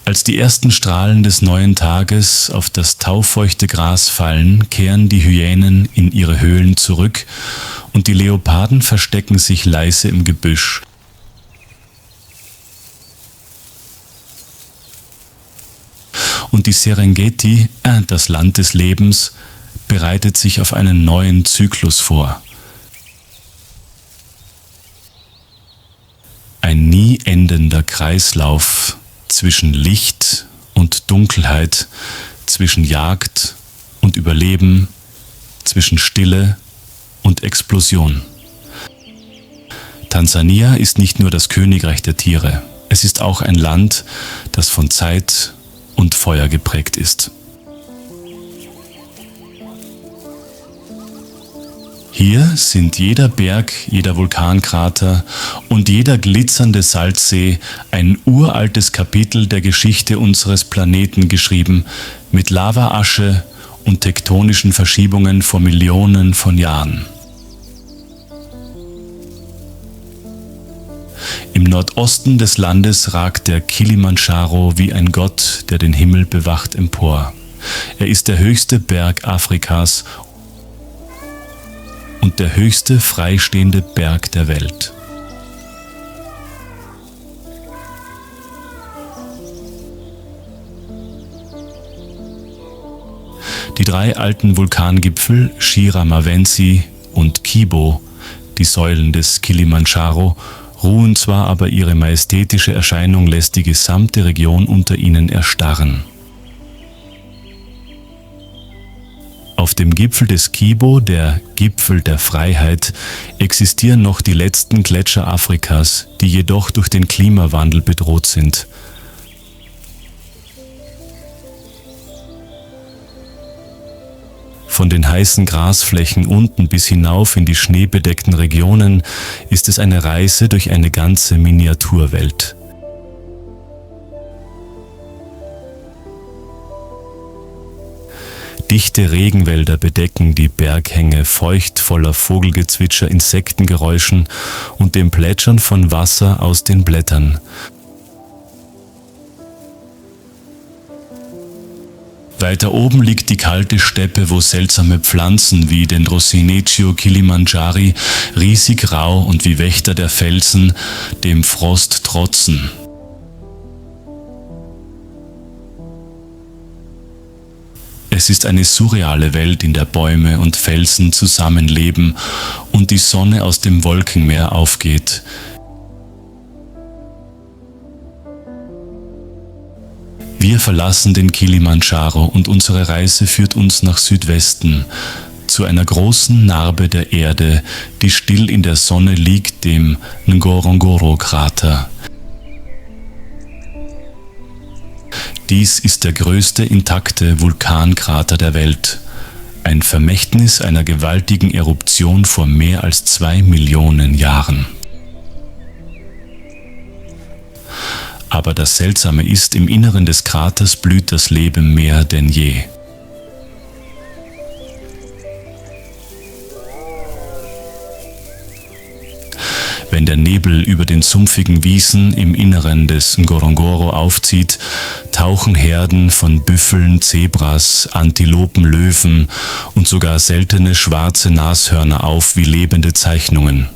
Als die ersten Strahlen des neuen Tages auf das taufeuchte Gras fallen, kehren die Hyänen in ihre Höhlen zurück und die Leoparden verstecken sich leise im Gebüsch. Und die Serengeti, das Land des Lebens, bereitet sich auf einen neuen Zyklus vor. Ein nie endender Kreislauf zwischen Licht und Dunkelheit, zwischen Jagd und Überleben, zwischen Stille und Explosion. Tansania ist nicht nur das Königreich der Tiere, es ist auch ein Land, das von Zeit und Feuer geprägt ist. Hier sind jeder Berg, jeder Vulkankrater und jeder glitzernde Salzsee ein uraltes Kapitel der Geschichte unseres Planeten geschrieben, mit Lavaasche und tektonischen Verschiebungen vor Millionen von Jahren. Im Nordosten des Landes ragt der Kilimandscharo wie ein Gott, der den Himmel bewacht, empor. Er ist der höchste Berg Afrikas und der höchste freistehende Berg der Welt. Die drei alten Vulkangipfel Shira Mavensi und Kibo, die Säulen des Kilimandscharo, ruhen zwar, aber ihre majestätische Erscheinung lässt die gesamte Region unter ihnen erstarren. Auf dem Gipfel des Kibo, der Gipfel der Freiheit, existieren noch die letzten Gletscher Afrikas, die jedoch durch den Klimawandel bedroht sind. Von den heißen Grasflächen unten bis hinauf in die schneebedeckten Regionen ist es eine Reise durch eine ganze Miniaturwelt. Dichte Regenwälder bedecken die Berghänge feucht voller Vogelgezwitscher, Insektengeräuschen und dem Plätschern von Wasser aus den Blättern. Weiter oben liegt die kalte Steppe, wo seltsame Pflanzen wie Dendrocinetio kilimandjari riesig rau und wie Wächter der Felsen dem Frost trotzen. Es ist eine surreale Welt, in der Bäume und Felsen zusammenleben und die Sonne aus dem Wolkenmeer aufgeht. Wir verlassen den Kilimandscharo und unsere Reise führt uns nach Südwesten, zu einer großen Narbe der Erde, die still in der Sonne liegt, dem Ngorongoro-Krater. Dies ist der größte intakte Vulkankrater der Welt, ein Vermächtnis einer gewaltigen Eruption vor mehr als 2 Millionen Jahren. Aber das Seltsame ist, im Inneren des Kraters blüht das Leben mehr denn je. Wenn der Nebel über den sumpfigen Wiesen im Inneren des Ngorongoro aufzieht, tauchen Herden von Büffeln, Zebras, Antilopen, Löwen und sogar seltene schwarze Nashörner auf wie lebende Zeichnungen.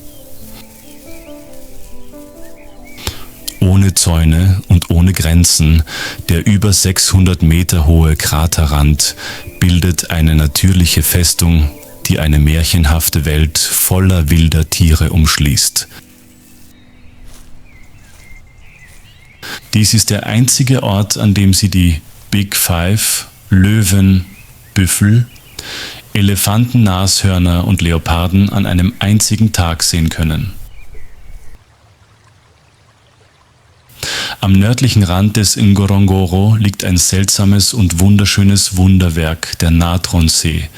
ohne Zäune und ohne Grenzen, der über 600 Meter hohe Kraterrand bildet eine natürliche Festung, die eine märchenhafte Welt voller wilder Tiere umschließt. Dies ist der einzige Ort, an dem Sie die Big Five, Löwen, Büffel, Elefanten, Nashörner und Leoparden an einem einzigen Tag sehen können. Am nördlichen Rand des Ngorongoro liegt ein seltsames und wunderschönes Wunderwerk, der Natronsee,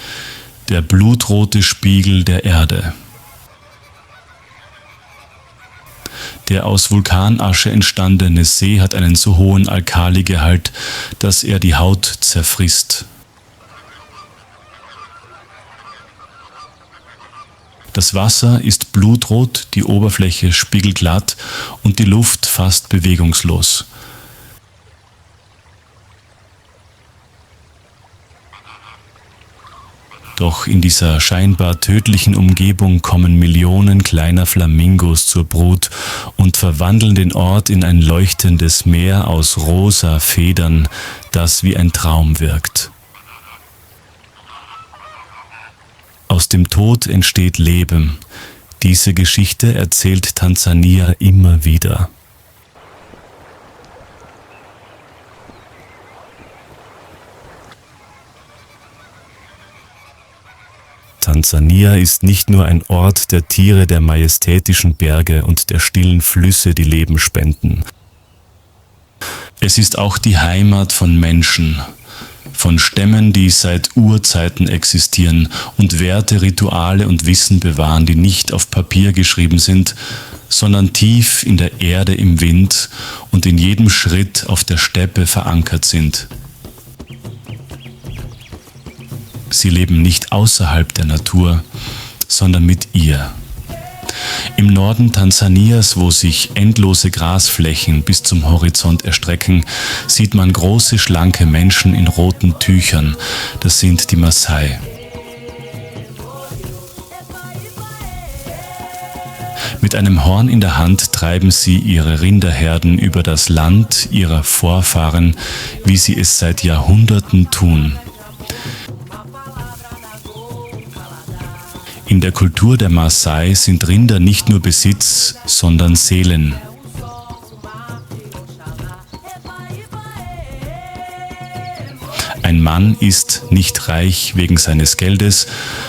der blutrote Spiegel der Erde. Der aus Vulkanasche entstandene See hat einen so hohen Alkaligehalt, dass er die Haut zerfrisst. Das Wasser ist blutrot, die Oberfläche spiegelglatt und die Luft fast bewegungslos. Doch in dieser scheinbar tödlichen Umgebung kommen Millionen kleiner Flamingos zur Brut und verwandeln den Ort in ein leuchtendes Meer aus rosa Federn, das wie ein Traum wirkt. Aus dem Tod entsteht Leben. Diese Geschichte erzählt Tansania immer wieder. Tansania ist nicht nur ein Ort der Tiere, der majestätischen Berge und der stillen Flüsse, die Leben spenden. Es ist auch die Heimat von Menschen, von Stämmen, die seit Urzeiten existieren und Werte, Rituale und Wissen bewahren, die nicht auf Papier geschrieben sind, sondern tief in der Erde im Wind und in jedem Schritt auf der Steppe verankert sind. Sie leben nicht außerhalb der Natur, sondern mit ihr. Im Norden Tansanias, wo sich endlose Grasflächen bis zum Horizont erstrecken, sieht man große, schlanke Menschen in roten Tüchern. Das sind die Maasai. Mit einem Horn in der Hand treiben sie ihre Rinderherden über das Land ihrer Vorfahren, wie sie es seit Jahrhunderten tun. In der Kultur der Maasai sind Rinder nicht nur Besitz, sondern Seelen. Ein Mann ist nicht reich wegen seines Geldes,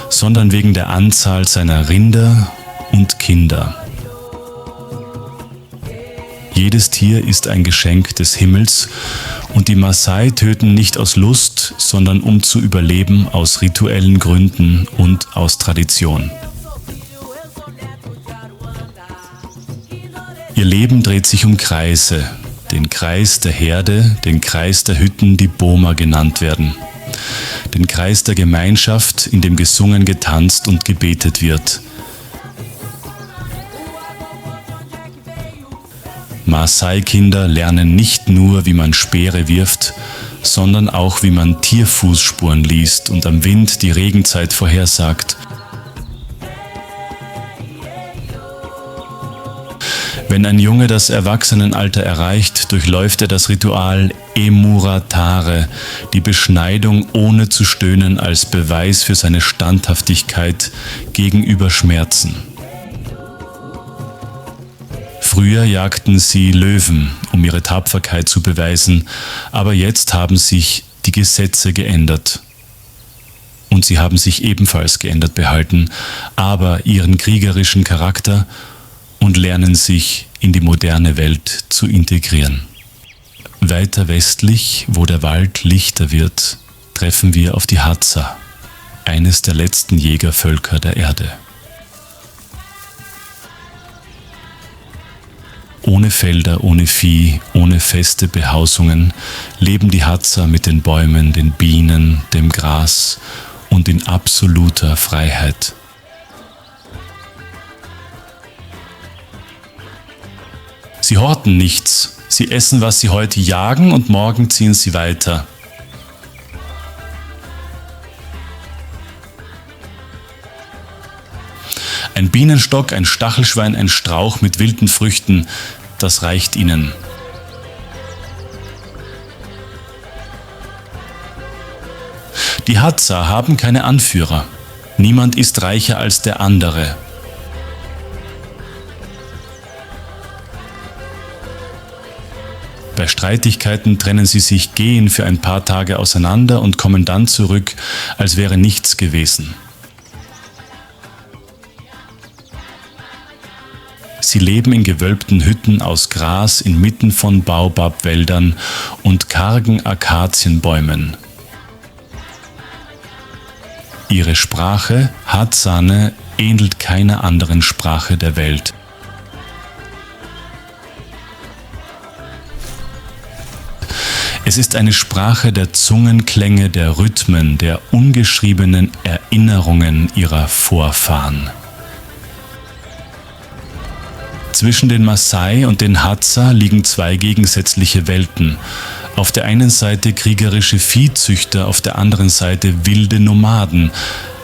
sondern wegen der Anzahl seiner Rinder und Kinder. Jedes Tier ist ein Geschenk des Himmels und die Maasai töten nicht aus Lust, sondern um zu überleben aus rituellen Gründen und aus Tradition. Ihr Leben dreht sich um Kreise, den Kreis der Herde, den Kreis der Hütten, die Boma genannt werden, den Kreis der Gemeinschaft, in dem gesungen, getanzt und gebetet wird. Maasai-Kinder lernen nicht nur, wie man Speere wirft, sondern auch, wie man Tierfußspuren liest und am Wind die Regenzeit vorhersagt. Wenn ein Junge das Erwachsenenalter erreicht, durchläuft er das Ritual Emuratare, die Beschneidung ohne zu stöhnen als Beweis für seine Standhaftigkeit gegenüber Schmerzen. Früher jagten sie Löwen, um ihre Tapferkeit zu beweisen, aber jetzt haben sich die Gesetze geändert. Und sie haben sich ebenfalls geändert behalten, aber ihren kriegerischen Charakter und lernen sich in die moderne Welt zu integrieren. Weiter westlich, wo der Wald lichter wird, treffen wir auf die Hadza, eines der letzten Jägervölker der Erde. Ohne Felder, ohne Vieh, ohne feste Behausungen leben die Hadza mit den Bäumen, den Bienen, dem Gras und in absoluter Freiheit. Sie horten nichts, sie essen, was sie heute jagen und morgen ziehen sie weiter. Ein Bienenstock, ein Stachelschwein, ein Strauch mit wilden Früchten, das reicht ihnen. Die Hadza haben keine Anführer. Niemand ist reicher als der andere. Bei Streitigkeiten trennen sie sich, gehen für ein paar Tage auseinander und kommen dann zurück, als wäre nichts gewesen. Sie leben in gewölbten Hütten aus Gras inmitten von Baobabwäldern und kargen Akazienbäumen. Ihre Sprache, Hadsane, ähnelt keiner anderen Sprache der Welt. Es ist eine Sprache der Zungenklänge, der Rhythmen, der ungeschriebenen Erinnerungen ihrer Vorfahren. Zwischen den Maasai und den Hadza liegen zwei gegensätzliche Welten. Auf der einen Seite kriegerische Viehzüchter, auf der anderen Seite wilde Nomaden.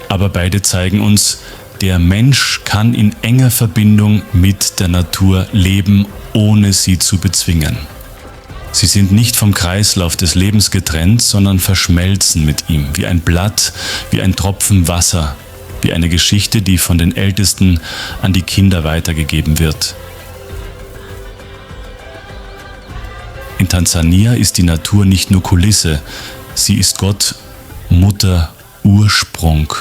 Aber beide zeigen uns, der Mensch kann in enger Verbindung mit der Natur leben, ohne sie zu bezwingen. Sie sind nicht vom Kreislauf des Lebens getrennt, sondern verschmelzen mit ihm, wie ein Blatt, wie ein Tropfen Wasser, wie eine Geschichte, die von den Ältesten an die Kinder weitergegeben wird. In Tansania ist die Natur nicht nur Kulisse, sie ist Gott, Mutter, Ursprung.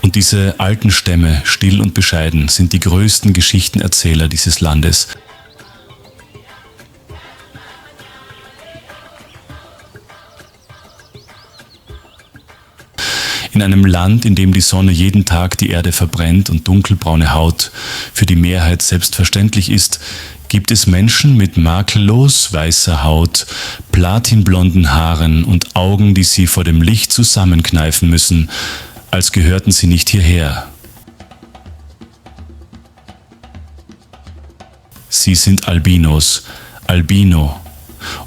Und diese alten Stämme, still und bescheiden, sind die größten Geschichtenerzähler dieses Landes. In einem Land, in dem die Sonne jeden Tag die Erde verbrennt und dunkelbraune Haut für die Mehrheit selbstverständlich ist, gibt es Menschen mit makellos weißer Haut, platinblonden Haaren und Augen, die sie vor dem Licht zusammenkneifen müssen, als gehörten sie nicht hierher. Sie sind Albinos, Albino.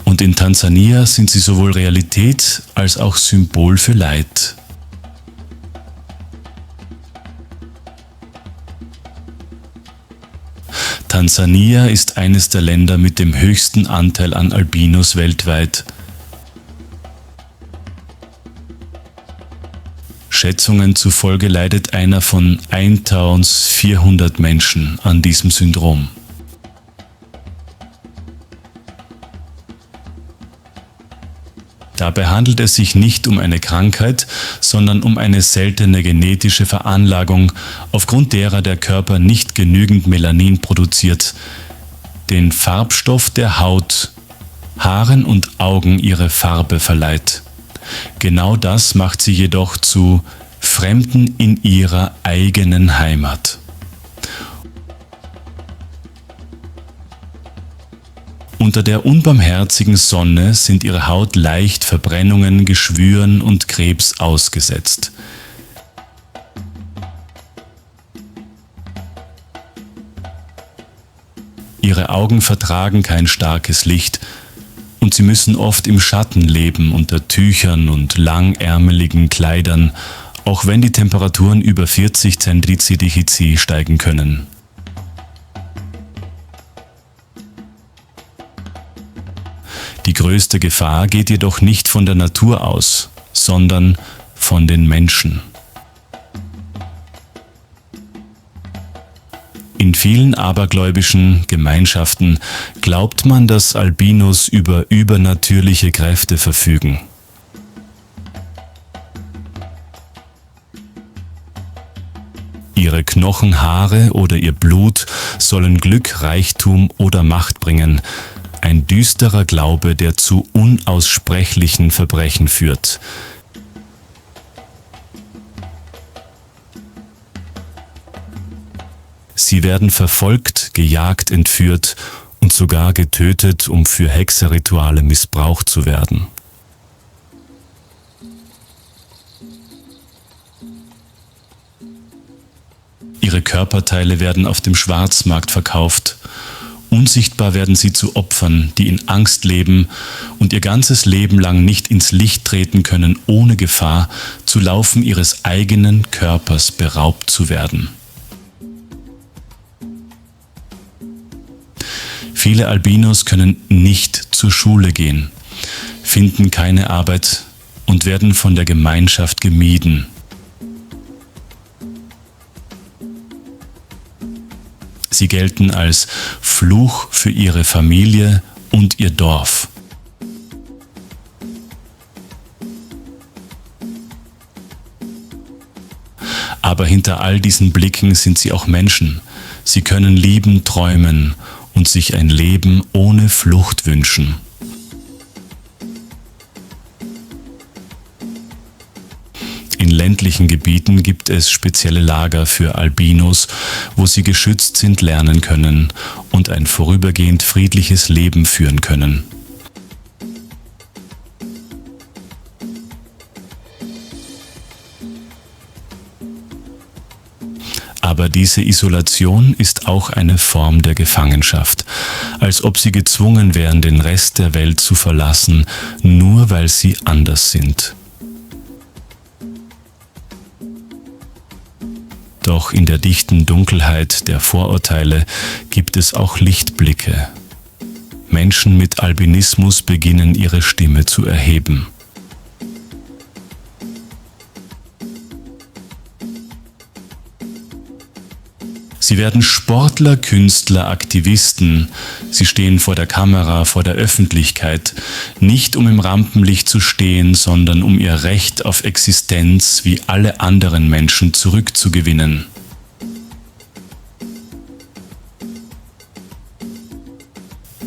Und in Tansania sind sie sowohl Realität als auch Symbol für Leid. Tansania ist eines der Länder mit dem höchsten Anteil an Albinos weltweit. Schätzungen zufolge leidet einer von 1400 Menschen an diesem Syndrom. Dabei handelt es sich nicht um eine Krankheit, sondern um eine seltene genetische Veranlagung, aufgrund derer der Körper nicht genügend Melanin produziert, den Farbstoff der Haut, Haaren und Augen ihre Farbe verleiht. Genau das macht sie jedoch zu Fremden in ihrer eigenen Heimat. Unter der unbarmherzigen Sonne sind ihre Haut leicht Verbrennungen, Geschwüren und Krebs ausgesetzt. Ihre Augen vertragen kein starkes Licht und sie müssen oft im Schatten leben, unter Tüchern und langärmeligen Kleidern, auch wenn die Temperaturen über 40 Cendizi steigen können. Die größte Gefahr geht jedoch nicht von der Natur aus, sondern von den Menschen. In vielen abergläubischen Gemeinschaften glaubt man, dass Albinos über übernatürliche Kräfte verfügen. Ihre Knochen, Haare oder ihr Blut sollen Glück, Reichtum oder Macht bringen. Ein düsterer Glaube, der zu unaussprechlichen Verbrechen führt. Sie werden verfolgt, gejagt, entführt und sogar getötet, um für Hexerrituale missbraucht zu werden. Ihre Körperteile werden auf dem Schwarzmarkt verkauft Unsichtbar werden sie zu Opfern, die in Angst leben und ihr ganzes Leben lang nicht ins Licht treten können, ohne Gefahr, zu Laufen ihres eigenen Körpers beraubt zu werden. Viele Albinos können nicht zur Schule gehen, finden keine Arbeit und werden von der Gemeinschaft gemieden. Sie gelten als Fluch für ihre Familie und ihr Dorf. Aber hinter all diesen Blicken sind sie auch Menschen. Sie können lieben, träumen und sich ein Leben ohne Flucht wünschen. In ländlichen Gebieten gibt es spezielle Lager für Albinos, wo sie geschützt sind, lernen können und ein vorübergehend friedliches Leben führen können. Aber diese Isolation ist auch eine Form der Gefangenschaft, als ob sie gezwungen wären, den Rest der Welt zu verlassen, nur weil sie anders sind. Doch in der dichten Dunkelheit der Vorurteile gibt es auch Lichtblicke. Menschen mit Albinismus beginnen ihre Stimme zu erheben. Sie werden Sportler, Künstler, Aktivisten. Sie stehen vor der Kamera, vor der Öffentlichkeit, nicht um im Rampenlicht zu stehen, sondern um ihr Recht auf Existenz wie alle anderen Menschen zurückzugewinnen.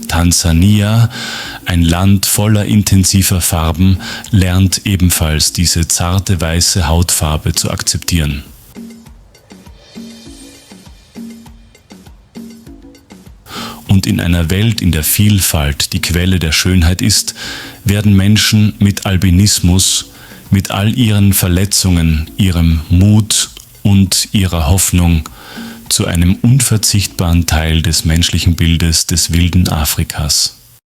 Tansania, ein Land voller intensiver Farben, lernt ebenfalls diese zarte weiße Hautfarbe zu akzeptieren. Und in einer Welt, in der Vielfalt die Quelle der Schönheit ist, werden Menschen mit Albinismus, mit all ihren Verletzungen, ihrem Mut und ihrer Hoffnung zu einem unverzichtbaren Teil des menschlichen Bildes des wilden Afrikas.